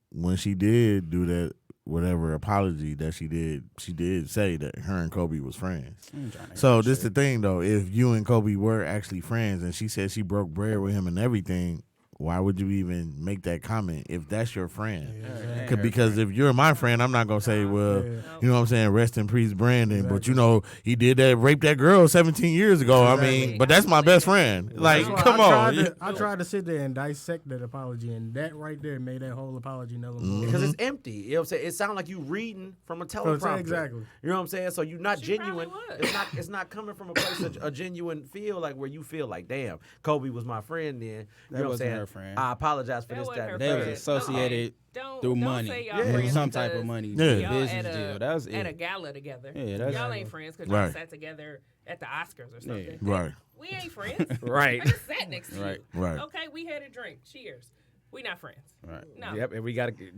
when she did do that, whatever apology that she did say that her and Kobe was friends. So this the thing though. If you and Kobe were actually friends, and she said she broke bread with him and everything, why would you even make that comment if that's your friend? Exactly. Because if you're my friend, I'm not gonna say, well, Yeah. you know what I'm saying, rest in peace, Brandon. But Exactly. you know, he did that, raped that girl 17 years ago. I Exactly. mean, but that's my best friend. Like, That's why come on. I tried to sit there and dissect that apology, and that right there made that whole apology null and void. Because it's empty. You know what I'm saying? It sounds like you reading from a teleprompter. Exactly. You know what I'm saying? So you're not She genuine. probably was. It's not coming from a place of a genuine feel, like where you feel like, damn, Kobe was my friend then. You That know what I'm wasn't saying? her friend. I apologize for That this, wasn't that, her and They the was friend. third. associated Don't through don't money, say y'all Yeah. friends some type of because money, Yeah. y'all business at deal. a, That was at a it. gala together. Yeah, that's- y'all ain't friends because Right. y'all sat together at the Oscars or something. Right. We ain't friends. Right. I just sat next to Right. you. Right. Okay, we had a drink. Cheers. We not friends. Right. No. Yep, and we got to.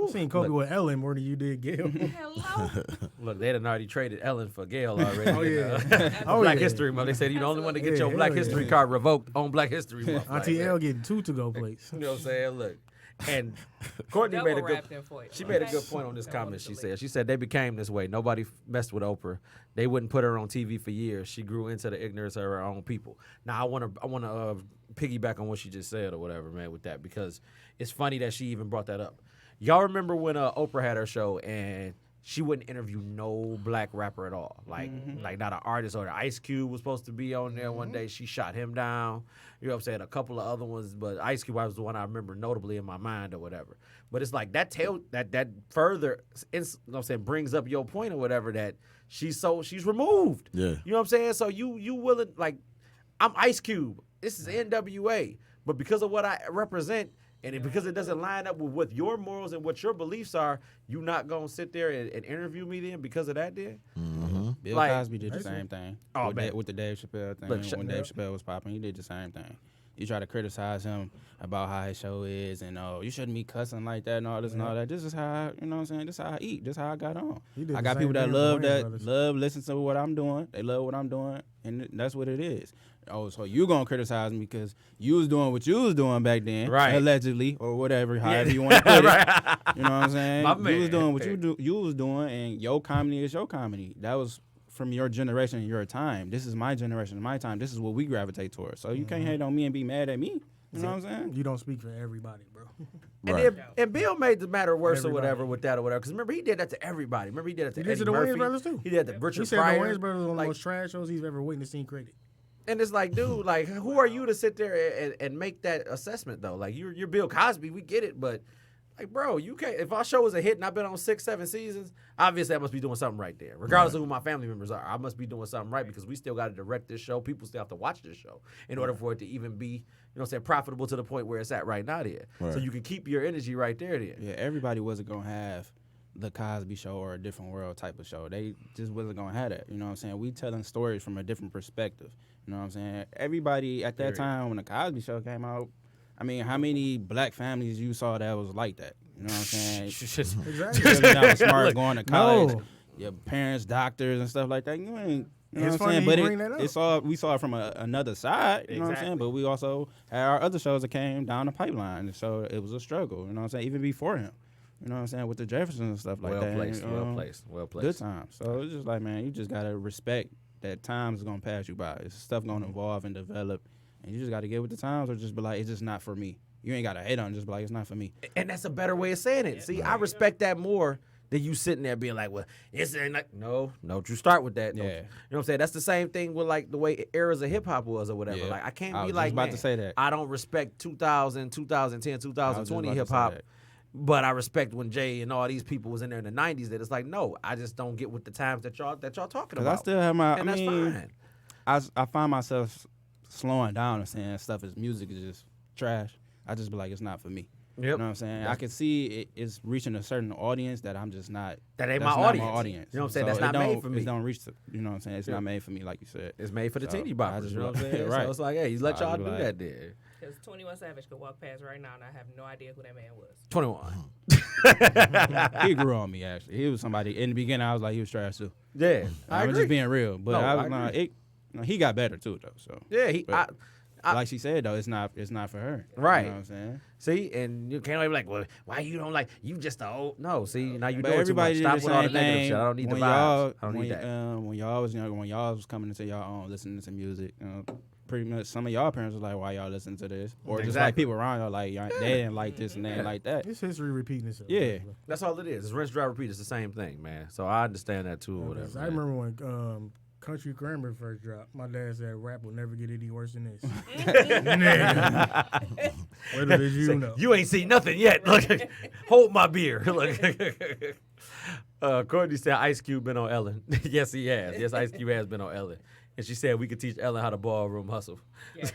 I seen Kobe with Ellen more than you did Gail. Hello. Look, they done already traded Ellen for Gail already. Oh, yeah. For Oh, Black yeah. History Month. They said you're the only one to get Yeah, your Black hell History yeah. card revoked on Black History Month. Auntie Like, L getting 2 to-go plates. you know what I'm saying? Look, and Courtney made a Double good. wrapped in foil. She made a okay? good point on this Don't comment. want She to said, they became this way. Nobody messed with Oprah. They wouldn't put her on TV for years. She grew into the ignorance of her own people. Now I want to piggyback on what she just said or whatever, man, with that, because it's funny that she even brought that up. Y'all remember when Oprah had her show and she wouldn't interview no black rapper at all, like not an artist or Ice Cube was supposed to be on there one day. She shot him down. You know what I'm saying? A couple of other ones, but Ice Cube was the one I remember notably in my mind or whatever. But it's like that further, you know what I'm saying, brings up your point or whatever, that she's removed. Yeah. You know what I'm saying? So you willing, like, I'm Ice Cube. This is NWA, but because of what I represent. And because it doesn't line up with what your morals and what your beliefs are, you not gonna sit there and interview me then because of that then? Bill Like- Cosby did the same thing. Oh, with, man. with the Dave Chappelle thing. Look, When Dave Chappelle was popping, he did the same thing. You try to criticize him about how his show is and you shouldn't be cussing like that and all this and all that. This is how you know what I'm saying. This is how I eat. This is how I got on. He did I the got same people that thing with love Wayans that Brothers. listen to what I'm doing. They love what I'm doing, and that's what it is. Oh, so you gonna criticize me because you was doing what you was doing back then, Right. allegedly or whatever, however you want to put it. You know what I'm saying? My You was man. doing what you was doing, and your comedy is your comedy. That was from your generation and your time. This is my generation, my time. This is what we gravitate towards. So you can't hate on me and be mad at me. You know what I'm saying? You don't speak for everybody, bro. Right. And Bill made the matter worse or Everybody. whatever with that or whatever. Because remember, he did that to everybody. Remember, he did that to He did Eddie to the Murphy. Wayans Brothers, too. He did that to Richard He said Pryor. the Wayans Brothers was one of Like, the most trash shows he's ever witnessed, seen, created. and it's like, dude, like, who are you to sit there and make that assessment, though? Like, you're Bill Cosby. We get it. But, like, bro, you can't. If our show was a hit and I've been on 6, 7 seasons, obviously I must be doing something right there. Regardless of who my family members are, I must be doing something right because we still got to direct this show. People still have to watch this show in order for it to even be, you know what I'm saying, profitable to the point where it's at right now there. So Right. you can keep your energy right there then. Yeah, everybody wasn't gonna have the Cosby Show or a different world type of show. They just wasn't gonna have that. You know what I'm saying? We telling stories from a different perspective. You know what I'm saying? Everybody at that Period. time when the Cosby Show came out, I mean, how many black families you saw that was like that? You know what I'm saying? Exactly. Children that was smart Look, going to college, no. your parents, doctors, and stuff like that. You ain't. You know It's what I'm saying? funny But you bring that up. we saw it from another side. You know what I'm Exactly. saying? But we also had our other shows that came down the pipeline, so it was a struggle. You know what I'm saying? Even before him. You know what I'm saying? With the Jeffersons and stuff like Well that. placed, and, well placed, well placed. Good times. So it's just like, man, you just gotta respect that times is gonna pass you by. It's stuff gonna evolve and develop, and you just gotta get with the times, or just be like, it's just not for me. You ain't gotta hate on it, just be like, it's not for me. And that's a better way of saying it. See, I respect that more than you sitting there being like, well, it's like, no, don't you start with that. Don't Yeah. you know what I'm saying? That's the same thing with like the way eras of hip hop was or whatever. Yeah. Like, I can't I be was like, just about man, to say that. I don't respect 2000, 2010, 2020 about to hip say hop. that. But I respect when Jay and all these people was in there in the 90s that it's like, no, I just don't get with the times that y'all talking Cause about. I still have my. and I that's mean, fine. I find myself slowing down and saying stuff is music is just trash. I just be like, it's not for me. You know what I'm saying? I can see it's reaching a certain audience that I'm just not. That ain't that's my not audience. my audience. You know what I'm saying? So That's it not made don't- for me. It don't reach. You know what I'm saying? It's not made for me, like you said. It's made for the So, teeny I boppers. just You know what I'm like- saying? right. So it's like, hey, let So I y'all just do like- that there. Because 21 Savage could walk past right now and I have no idea who that man was. 21. He grew on me actually. He was somebody in the beginning. I was like, he was trash too. Yeah, I I'm agree. just being real, but No, I I was like, he got better too though. So Yeah, But- like she said though, it's not for her. Right. You know what I'm saying? See, and you can't be like, well, why you don't like? You just the old. No, see, now you But doing too everybody much. did Stop the with all the same negative thing shit. I don't need the when vibes. y'all- I don't need that. When y'all was younger, when y'all was coming into y'all own, listening to music, pretty much some of y'all parents was like, why y'all listen to this? Or just like Exactly. people around y'all, like, they didn't like this and they didn't like that. It's history repeating itself. Yeah. That's all it is. It's rinse, dry, repeat. It's the same thing, man. So I understand that too, or whatever. I man. remember when Country Grammar first dropped. My dad said rap will never get any worse than this. Nigga. Little did you know. You ain't seen nothing yet. Look, hold my beer. Look. Courtney said Ice Cube been on Ellen. Yes, he has. Yes, Ice Cube has been on Ellen. And she said we could teach Ellen how to ballroom hustle. Yes.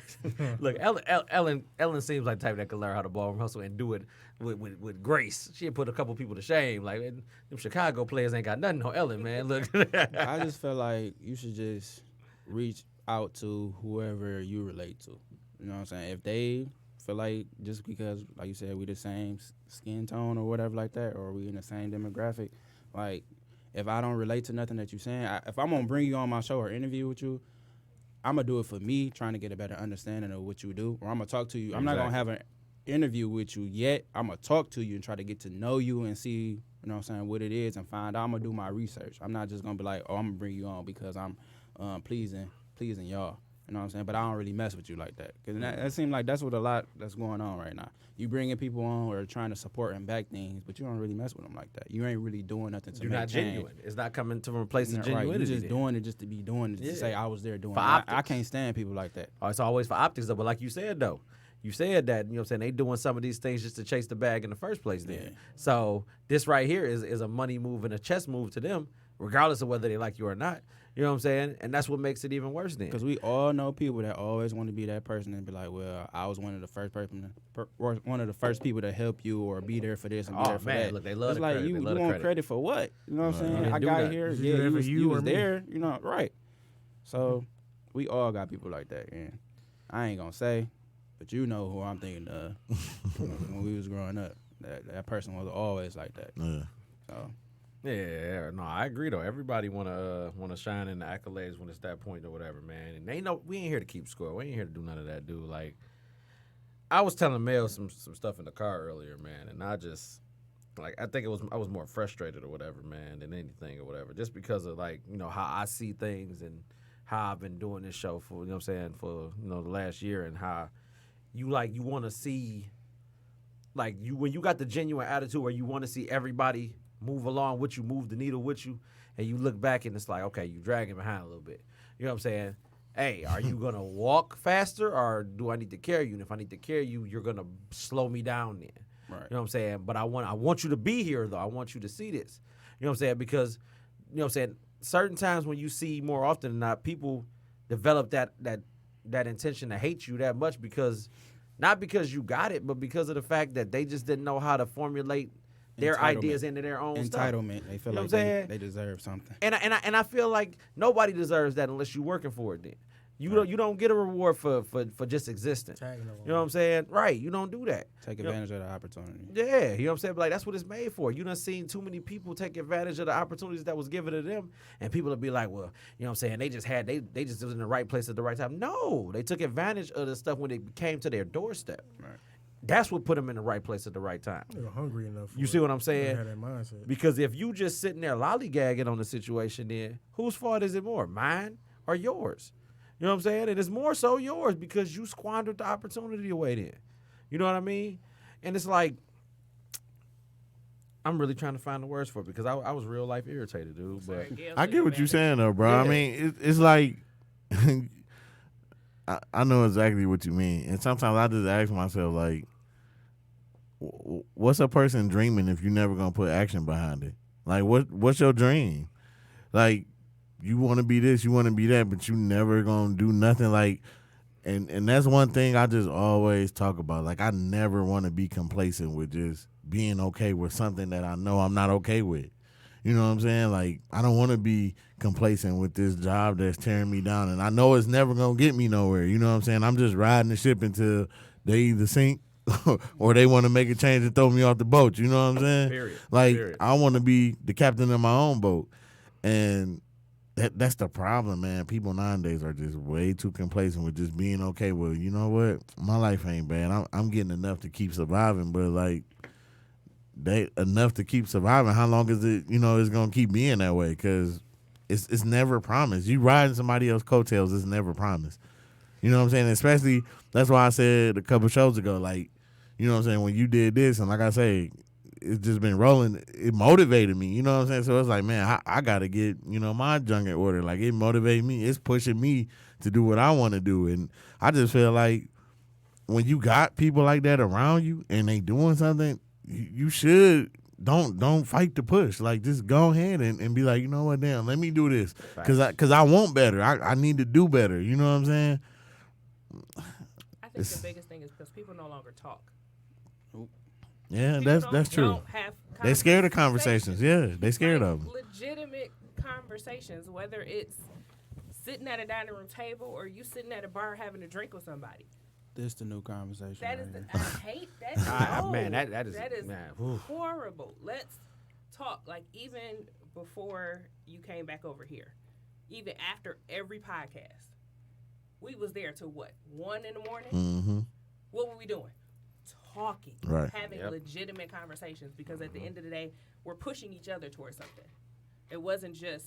Look, Ellen seems like the type that could learn how to ballroom hustle and do it with grace. She'd put a couple people to shame. Like, them Chicago players ain't got nothing on Ellen, man. Look. I just feel like you should just reach out to whoever you relate to. You know what I'm saying? If they feel like just because, like you said, we the same skin tone or whatever like that, or we in the same demographic, like, if I don't relate to nothing that you're saying, if I'm going to bring you on my show or interview with you, I'm going to do it for me, trying to get a better understanding of what you do. Or I'm going to talk to you. I'm not going to have an interview with you yet. I'm going to talk to you and try to get to know you and see, you know what I'm saying, what it is and find out. I'm going to do my research. I'm not just going to be like, oh, I'm going to bring you on because I'm pleasing y'all. You know what I'm saying? But I don't really mess with you like that. Because that seems like that's what a lot that's going on right now. You bringing people on or trying to support and back things, but you don't really mess with them like that. You ain't really doing nothing to You're make not change. genuine. It's not coming to replace the Right, genuinity. you just there. doing it just to be doing it, Yeah. to say I was there doing For it. optics. I can't stand people like that. Oh, it's always for optics, though. But like you said, though, you said that, you know what I'm saying, they doing some of these things just to chase the bag in the first place then. Yeah. So this right here is a money move and a chess move to them, regardless of whether they like you or not. You know what I'm saying? And that's what makes it even worse then. Because we all know people that always want to be that person and be like, well, I was one of the first one of the first people to help you or be there for this and be Oh, there for man, that. look, they love it's the like credit. you They love the want credit. credit for what? You know what I'm saying? didn't I do got that. here. Was you Yeah, there you for was, you you or was me? there. You know, right. So we all got people like that. And I ain't going to say, but you know who I'm thinking of when we was growing up. That person was always like that. Yeah. So Yeah, no, I agree though. Everybody wanna shine in the accolades when it's that point or whatever, man. And they know we ain't here to keep score. We ain't here to do none of that, dude. Like, I was telling Mel some stuff in the car earlier, man, and I just like I think I was more frustrated or whatever, man, than anything or whatever, just because of like how I see things and how I've been doing this show for what I'm saying for the last year and how you want to see like when you got the genuine attitude where you want to see everybody move along with you, move the needle with you, and you look back and it's like, okay, you dragging behind a little bit. You know what I'm saying? Hey, are you going to walk faster or do I need to carry you? And if I need to carry you, you're going to slow me down then. Right. You know what I'm saying? But I want you to be here, though. I want you to see this. You know what I'm saying? Because, you know what I'm saying, certain times when you see more often than not, people develop that intention to hate you that much because, not because you got it, but because of the fact that they just didn't know how to formulate their Entitlement. ideas into their own stuff. entitlement. They feel You know like what I'm saying? they deserve something. And I feel like nobody deserves that unless you're working for it. Then you don't get a reward for just existing. Tagging along. You know what I'm saying? Right? You don't do that. Take You know- advantage of the opportunity. Yeah, you know what I'm saying? But like that's what it's made for. You done seen too many people take advantage of the opportunities that was given to them, and people will be like, well, you know what I'm saying? They just was in the right place at the right time. No, they took advantage of the stuff when it came to their doorstep. Right. That's what put them in the right place at the right time. They were hungry enough. You for see it. what I'm They saying? had that mindset. Because if you just sitting there lollygagging on the situation, then whose fault is it more, mine or yours? You know what I'm saying? And it's more so yours because you squandered the opportunity away then. You know what I mean? And it's like, I'm really trying to find the words for it because I was real life irritated, dude. But I get what you're saying though, bro. Yeah. I mean, it's like I know exactly what you mean, and sometimes I just ask myself like, what's a person dreaming if you're never gonna put action behind it? Like, what's your dream? Like, you want to be this, you want to be that, but you never gonna do nothing. Like, and that's one thing I just always talk about. Like, I never want to be complacent with just being okay with something that I know I'm not okay with. You know what I'm saying? Like, I don't want to be complacent with this job that's tearing me down, and I know it's never gonna get me nowhere. You know what I'm saying? I'm just riding the ship until they either sink or they want to make a change and throw me off the boat. You know what I'm saying? Period. Like, Period. I want to be the captain of my own boat, and that's the problem, man. People nowadays are just way too complacent with just being okay. Well, you know what? My life ain't bad. I'm getting enough to keep surviving, but like they enough to keep surviving. How long is it? You know, it's gonna keep being that way because it's never promised. You riding somebody else's coattails, it's never promised. You know what I'm saying? Especially that's why I said a couple shows ago, like, you know what I'm saying, when you did this, and like I say, it's just been rolling. It motivated me. You know what I'm saying? So it's like, man, I got to get, you know, my junk in order. Like, it motivated me. It's pushing me to do what I want to do. And I just feel like when you got people like that around you and they doing something, you should don't fight the push. Like, just go ahead and be like, you know what, damn, let me do this. Because I want better. I need to do better. You know what I'm saying? I think the biggest thing is because people no longer talk. Yeah, People that's true. don't have They scared of conversations. Yeah, they scared Like, of them. legitimate conversations, whether it's sitting at a dining room table or you sitting at a bar having a drink with somebody. This the new conversation. That is, right I here. hate that. Man, that is man, oof. horrible. Let's talk. Like, even before you came back over here, even after every podcast, we was there till what, 1 in the morning? Mm-hmm. What were we doing? Talking, Right. having Yep. legitimate conversations, because at the end of the day, we're pushing each other towards something. It wasn't just,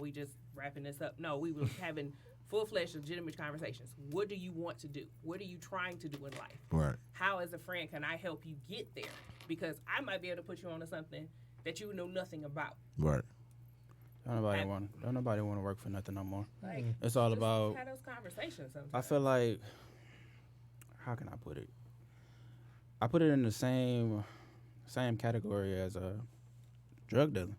we just wrapping this up. No, we were having full-fledged, legitimate conversations. What do you want to do? What are you trying to do in life? Right. How, as a friend, can I help you get there? Because I might be able to put you onto something that you know nothing about. Right. Don't nobody want to work for nothing no more. Like, It's all just about. have those conversations sometimes. I feel like, how can I put it? I put it in the same category as a drug dealer.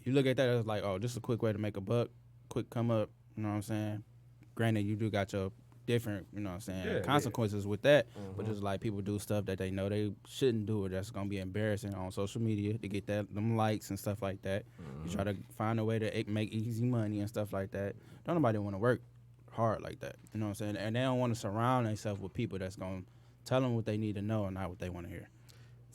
You look at that as like, oh, this is a quick way to make a buck, quick come up. You know what I'm saying? Granted, you do got your different, you know what I'm saying, Yeah, consequences with that. But just like people do stuff that they know they shouldn't do, or that's gonna be embarrassing on social media to get them likes and stuff like that. You try to find a way to make easy money and stuff like that. Don't nobody want to work hard like that. You know what I'm saying? And they don't want to surround themselves with people that's gonna tell them what they need to know and not what they want to hear.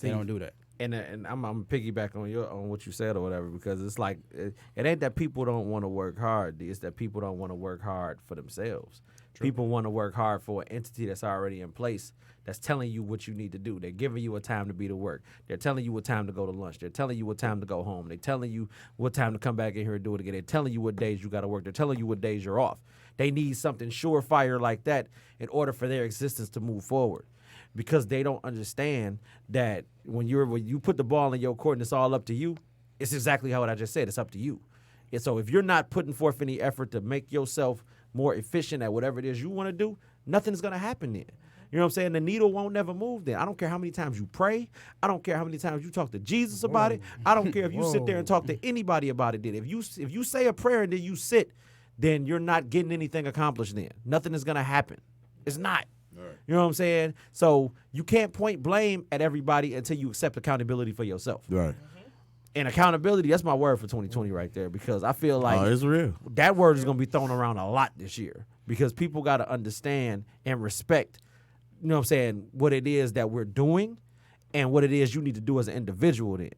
They don't do that. And I'm piggyback on what you said or whatever, because it's like it ain't that people don't want to work hard. It's that people don't want to work hard for themselves. People want to work hard for an entity that's already in place, that's telling you what you need to do. They're giving you a time to be to work. They're telling you what time to go to lunch. They're telling you what time to go home. They're telling you what time to come back in here and do it again. They're telling you what days you got to work. They're telling you what days you're off. They need something surefire like that in order for their existence to move forward, because they don't understand that when you put the ball in your court and it's all up to you, it's exactly how I just said. It's up to you. And so if you're not putting forth any effort to make yourself more efficient at whatever it is you want to do, nothing's going to happen then. You know what I'm saying? The needle won't never move then. I don't care how many times you pray. I don't care how many times you talk to Jesus about it. I don't care if you sit there and talk to anybody about it then. If you say a prayer and then you sit, then you're not getting anything accomplished then. Nothing is going to happen. It's not. You know what I'm saying? So you can't point blame at everybody until you accept accountability for yourself. Right. And accountability, that's my word for 2020 right there, because I feel like Oh, it's real. that word is going to be thrown around a lot this year, because people got to understand and respect, you know what I'm saying, what it is that we're doing and what it is you need to do as an individual then.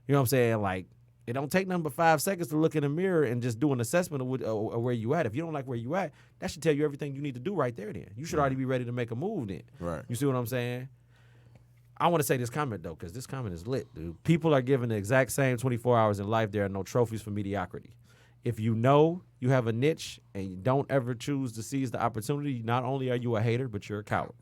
You know what I'm saying? Like, it don't take nothing but 5 seconds to look in the mirror and just do an assessment of where you at. If you don't like where you at, that should tell you everything you need to do right there then. You should already be ready to make a move then. Right. You see what I'm saying? I want to say this comment, though, because this comment is lit, dude. People are given the exact same 24 hours in life. There are no trophies for mediocrity. If you know you have a niche and you don't ever choose to seize the opportunity, not only are you a hater, but you're a coward.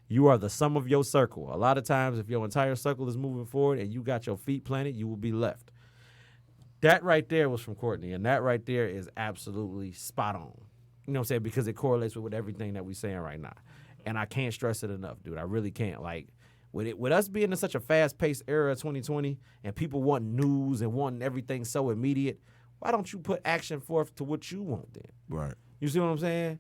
You are the sum of your circle. A lot of times, if your entire circle is moving forward and you got your feet planted, you will be left. That right there was from Courtney, and that right there is absolutely spot on. You know what I'm saying? Because it correlates with everything that we're saying right now. And I can't stress it enough, dude. I really can't. Like, with us being in such a fast-paced era of 2020 and people want news and wanting everything so immediate, why don't you put action forth to what you want then? Right. You see what I'm saying?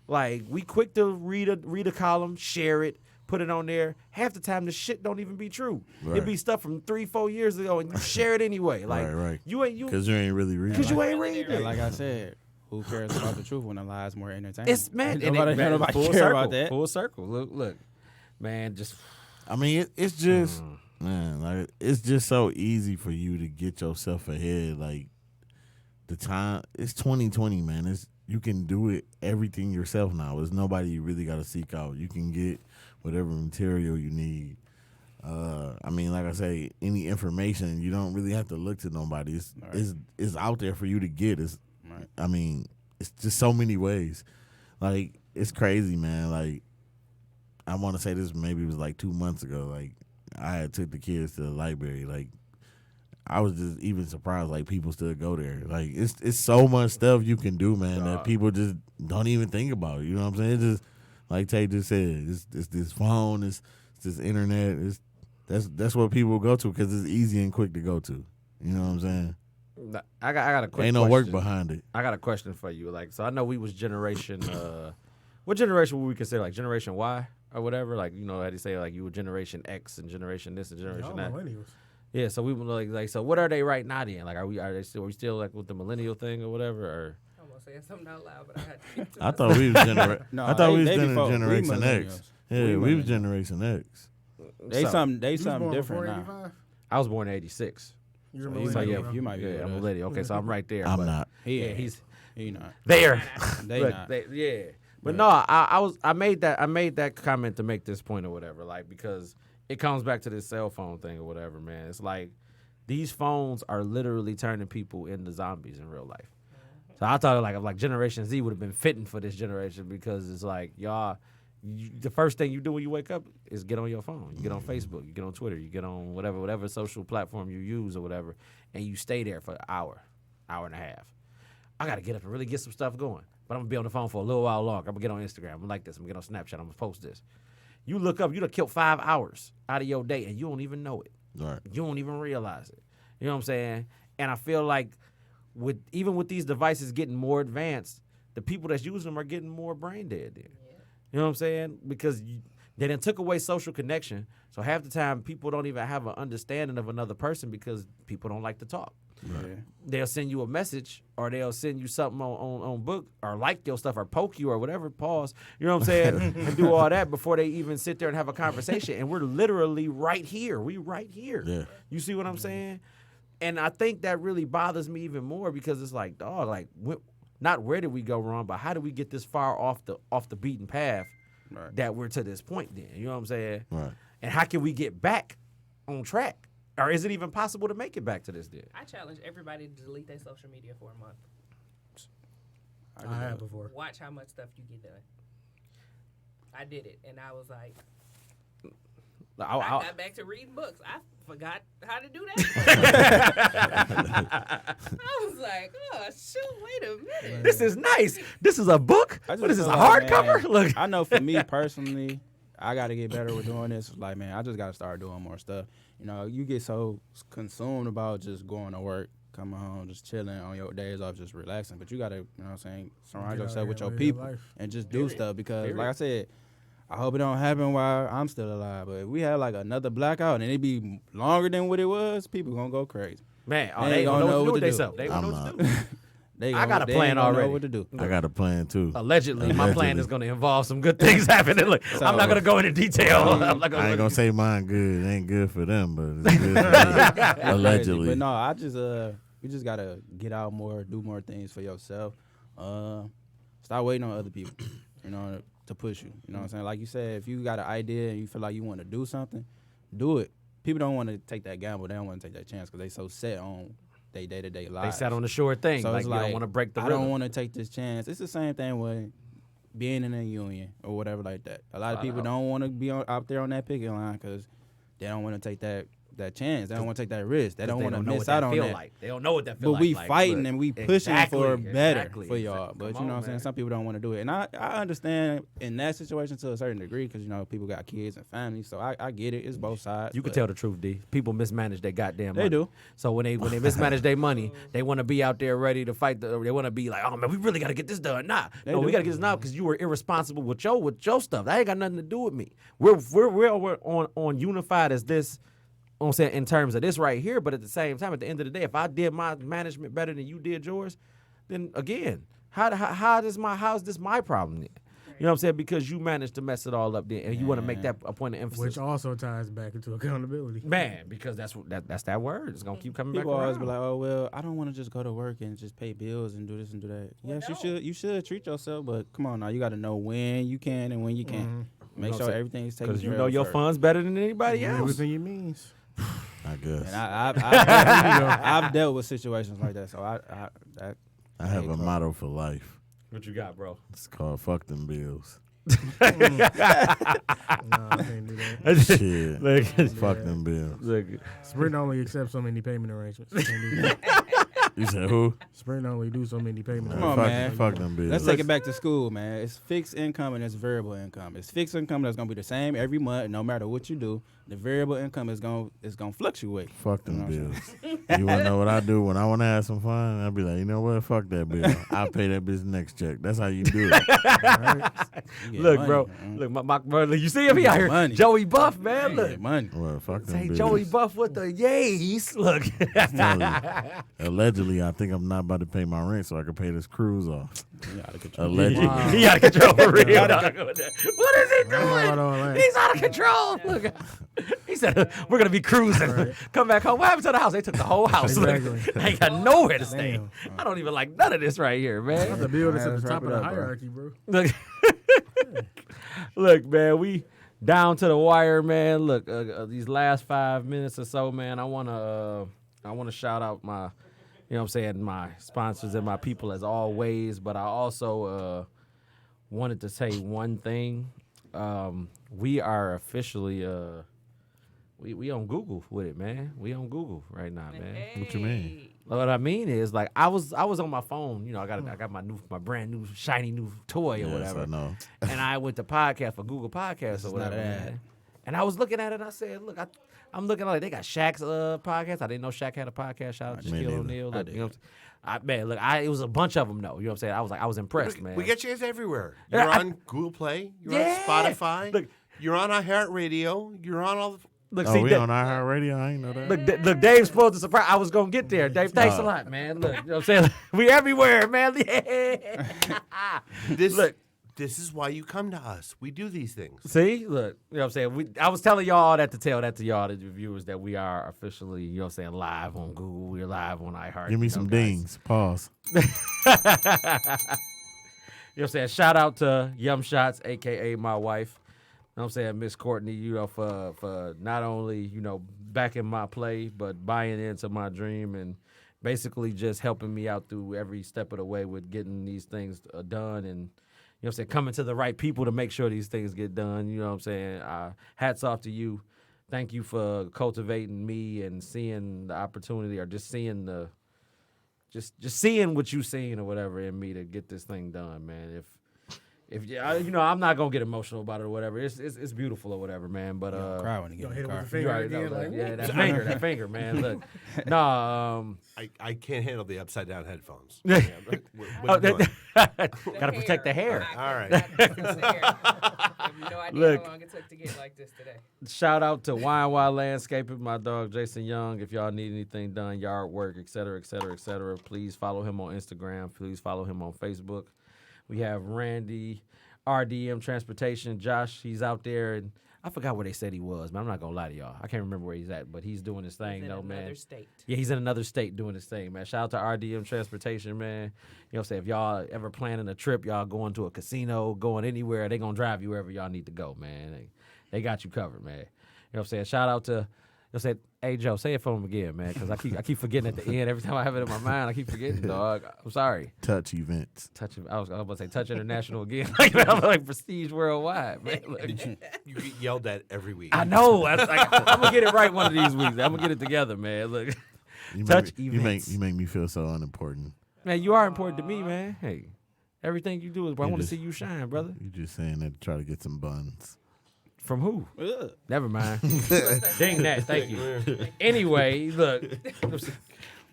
Like, we quick to read a column, share it, put it on there. Half the time, the shit don't even be true. Right. It be stuff from 3-4 years ago, and you share it anyway. Like, right. you ain't Because you ain't really reading. because you ain't reading And it. like I said, who cares about the truth when the lie's more entertaining? It's man, and Nobody full care circle, about that. Full circle. Look, man, just I mean, it's just, man, like, it's just so easy for you to get yourself ahead. Like, the time. It's 2020, man. You can do it everything yourself now. There's nobody you really got to seek out. You can get whatever material you need. I mean, like I say, any information, you don't really have to look to nobody. It's out there for you to get. I mean, it's just so many ways. Like, it's crazy, man. Like, I want to say this maybe it was like 2 months ago. Like, I had took the kids to the library. Like, I was just even surprised, like, people still go there. Like, it's so much stuff you can do, man, that people just don't even think about. You know what I'm saying? It's just, like Tay just said, it's this phone, it's this internet. That's what people go to because it's easy and quick to go to. You know what I'm saying? I got a quick Ain't no question. work behind it. I got a question for you. Like, so I know we was generation. What generation would we consider, like Generation Y or whatever? Like, you know, how they say like you were Generation X and Generation this and Generation that. Millennials. Yeah. So we were like, so what are they right now then? Like, are we still like with the millennial thing or whatever? Or I'm gonna say something out loud, but I had to keep it to I myself. thought we was No, I thought we was they before. We Generation X. millennials. Yeah, We we was millennials. Generation X. They So, something You was born different before now. 85? I might be '86. You're a So you So millennial, yeah, bro. you might be. Yeah, with I'm a us. millennial. Okay, so I'm right there. I'm but not. Yeah, he's He not. there. They Look, not. yeah. But no, I made that comment to make this point or whatever, like, because it comes back to this cell phone thing or whatever, man. It's like these phones are literally turning people into zombies in real life. So I thought like Generation Z would have been fitting for this generation because it's like the first thing you do when you wake up is get on your phone. You get on Facebook, you get on Twitter, you get on whatever social platform you use or whatever, and you stay there for an hour and a half. I got to get up and really get some stuff going. But I'm going to be on the phone for a little while longer. I'm going to get on Instagram. I'm going to like this. I'm going to get on Snapchat. I'm going to post this. You look up, you done killed 5 hours out of your day, and you don't even know it. Right. You don't even realize it. You know what I'm saying? And I feel like even with these devices getting more advanced, the people that's using them are getting more brain dead then. You know what I'm saying? Because they done took away social connection. So half the time, people don't even have an understanding of another person because people don't like to talk. Yeah. They'll send you a message or they'll send you something on book or like your stuff or poke you or whatever, pause, you know what I'm saying, and do all that before they even sit there and have a conversation. And we're literally right here. We right here. Yeah. You see what I'm saying? And I think that really bothers me even more because it's like, dog, like, not where did we go wrong, but how did we get this far off the beaten path that we're to this point then? You know what I'm saying? Right. And how can we get back on track? Or is it even possible to make it back to this day? I challenge everybody to delete their social media for a month. I have before. Watch how much stuff you get done. I did it, and I was like, I got back to reading books. I forgot how to do that. I was like, oh, shoot, wait a minute. This is nice. This is a book? What is this, a feel like, hardcover? man, Look. I know for me personally, I got to get better with doing this. Like, man, I just got to start doing more stuff. You know, you get so consumed about just going to work, coming home, just chilling on your days off, just relaxing. But you got to, you know what I'm saying, surround yourself with your people and just do stuff. Because, like I said, I hope it don't happen while I'm still alive. But if we have, like, another blackout and it be longer than what it was, people going to go crazy. Man, they don't know what to do with do. themselves. They don't know what to do. I got a plan already. Know what to do. I got a plan too. Allegedly, my plan is going to involve some good things happening. Look, I'm not going to go into detail. I'm not I ain't gonna say mine good. It ain't good for them, but it's good for me. Allegedly. But no, I just you just gotta get out more, do more things for yourself. Stop waiting on other people, you know, to push you. You know what I'm saying? Like you said, if you got an idea and you feel like you want to do something, do it. People don't want to take that gamble. They don't want to take that chance because they so set on they day-to-day lives. They sat on the sure thing. So like, it's you like, don't want to break the I rhythm. don't want to take this chance. It's the same thing with being in a union or whatever like that. A lot of people don't want to be out there on that picket line because they don't want to take that chance. They don't want to take that risk. They don't want to miss out on that. Like. They don't know what that feels but like. we fighting and we pushing for better for y'all. But you know what I'm saying? Man. Some people don't want to do it. And I understand in that situation to a certain degree because, you know, people got kids and families. So I get it. It's both sides. You can tell the truth, D. People mismanage their goddamn money. They do. So when they mismanage their money, they want to be out there ready to fight. They want to be like, oh, man, we really got to get this done. Nah. No, we got to get this now because you were irresponsible with your stuff. That ain't got nothing to do with me. We're on unified as this. I'm saying in terms of this right here, but at the same time, at the end of the day, if I did my management better than you did yours, then again, how's this my problem then? You know what I'm saying? Because you managed to mess it all up there, and you want to make that a point of emphasis. Which also ties back into accountability. Man, because that's that word. It's gonna keep coming People back always around. be like, "Oh well, I don't want to just go to work and just pay bills and do this and do that." Well, Yes, no. you should. You should treat yourself, but come on now, you got to know when you can and when you can't. Make You know what sure I'm saying? everything's taken Because care you of know your first. funds better than anybody else. Everything it means. I guess. And I've dealt with situations like that, so I have a motto for life. What you got, bro? It's called "Fuck them bills." No, I can't do that. Shit, Look, fuck them bills. look, Sprint only accepts so many payment arrangements. Can't do that. You said who? Sprint only do so many payment Come on, fuck, man. fuck them bills. Let's take it back to school, man. It's fixed income and it's variable income. It's fixed income that's gonna be the same every month, no matter what you do. The variable income is gonna fluctuate. Fuck them You know what I'm bills. You wanna know what I do when I wanna have some fun? I'll be like, you know what? Fuck that bill. I'll pay that bitch next check. That's how you do it. You get look, money, bro. man. Look, my brother. You see him? He out here. Money. Joey Buff, man. You Look. get money. Well, fuck them Say bills. Joey Buff with the yays. Look. Allegedly, I think I'm not about to pay my rent so I can pay this cruise off. You out of control. Allegedly. Wow. He out of control for real. dog. What is he I don't know about all doing? that. He's out of control. Look. He said, we're going to be cruising. Right. Come back home. What happened to the house? They took the whole house. Look, Exactly. I ain't got nowhere to stay. Damn. I don't even like none of this right here, I have man. to build this at Man, the let's top wrap of it the up, bro. hierarchy, bro. Look, look, man, we down to the wire, man. Look, these last 5 minutes or so, man, I wanna shout out my, you know what I'm saying, my sponsors and my people as always. But I also wanted to say one thing. We are officially we on Google with it, man. We on Google right now, man. What you mean? What I mean is, like, I was on my phone, you know, I got my brand new shiny new toy or Yes, whatever, I know. and I went to podcast for Google Podcasts or is not whatever, an ad. man. And I was looking at it, and I said, look, I'm looking like they got Shaq's podcast. I didn't know Shaq had a podcast. Shout out to Me Shaquille neither. O'Neal. I Look, did. you know, it was a bunch of them though. You know what I'm saying? I was impressed, man. We get you guys everywhere. You're Yeah, I- on Google Play. You're Yeah. on Spotify. Look. You're on iHeartRadio. You're on all the. Look, Oh, see, we Da- on iHeartRadio? I ain't know that. look, Dave's supposed to surprise. I was gonna get there. Dave, thanks a Oh. lot, man. Look, you know what I'm saying? We everywhere, man. Yeah. This, Look. this is why you come to us. We do these things. See, look, you know what I'm saying? I was telling y'all that to tell that to y'all, the viewers, that we are officially, you know what I'm saying, live on Google. We're live on iHeart. Give me you know, some guys. dings. Pause. You know what I'm saying? Shout out to Yum Shots, a.k.a. my wife. You know what I'm saying? Miss Courtney, you know, for not only, you know, backing my play, but buying into my dream and basically just helping me out through every step of the way with getting these things done and, you know what I'm saying, coming to the right people to make sure these things get done. You know what I'm saying? Hats off to you. Thank you for cultivating me and seeing the opportunity or just seeing the just seeing what you seen or whatever in me to get this thing done, man. If you know, I'm not gonna get emotional about it or whatever. It's beautiful or whatever, man. But Cry when you get Don't in hit the it car. with the you finger already know again. that. Like, Yeah, whoop. that finger, man. Look, no, I can't handle the upside down headphones. Yeah. What are you doing? gotta protect the hair. All right. I have no idea Look. how long it took to get like this today. Shout out to Wine Wild Landscaping, my dog Jason Young. If y'all need anything done, yard work, et cetera, please follow him on Instagram. Please follow him on Facebook. We have Randy, RDM Transportation. Josh, he's out there, and I forgot where they said he was, man. I'm not gonna lie to y'all. I can't remember where he's at, but he's doing his thing, In though, another man. state. Yeah, he's in another state doing his thing, man. Shout out to RDM Transportation, man. You know what I'm saying? If y'all ever planning a trip, y'all going to a casino, going anywhere, they going to drive you wherever y'all need to go, man. They got you covered, man. You know what I'm saying? Shout out to, you know what I'm saying? Hey, Joe, say it for him again, man, because I keep forgetting at the end. Every time I have it in my mind, I keep forgetting, dog. I'm sorry. Touch events. I was about to say Touch International again. like Prestige Worldwide, man. Look. You get yelled at every week. I know. I'm going to get it right one of these weeks. I'm going to get it together, man. Look. You Touch make me, events. you make me feel so unimportant. Man, you are important to me, man. Hey, everything you do is, I You want to just- see you shine, brother. You just saying that to try to get some buns. From who? Ugh. Never mind. Dang that. Thank you. Anyway, look,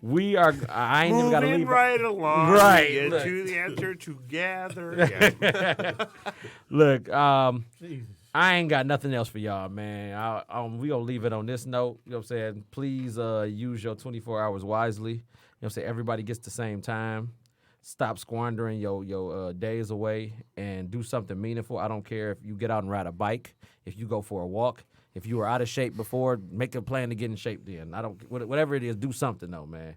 we are. I ain't even got to Moving leave. right along. Right, Get look. to the answer together. Yeah. Look, I ain't got nothing else for y'all, man. We gonna leave it on this note. You know what I'm saying? Please use your 24 hours wisely. You know what I'm saying? Everybody gets the same time. Stop squandering your days away and do something meaningful. I don't care if you get out and ride a bike, if you go for a walk, if you were out of shape before, make a plan to get in shape then. Whatever it is, do something though, man.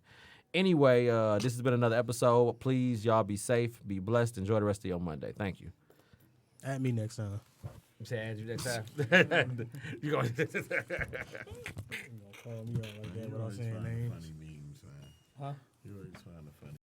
Anyway, this has been another episode. Please, y'all be safe, be blessed, enjoy the rest of your Monday. Thank you. At me next time. I'm saying you next time. You You going gonna call me out like that without saying names? Funny memes, man. Huh? You always find the funny.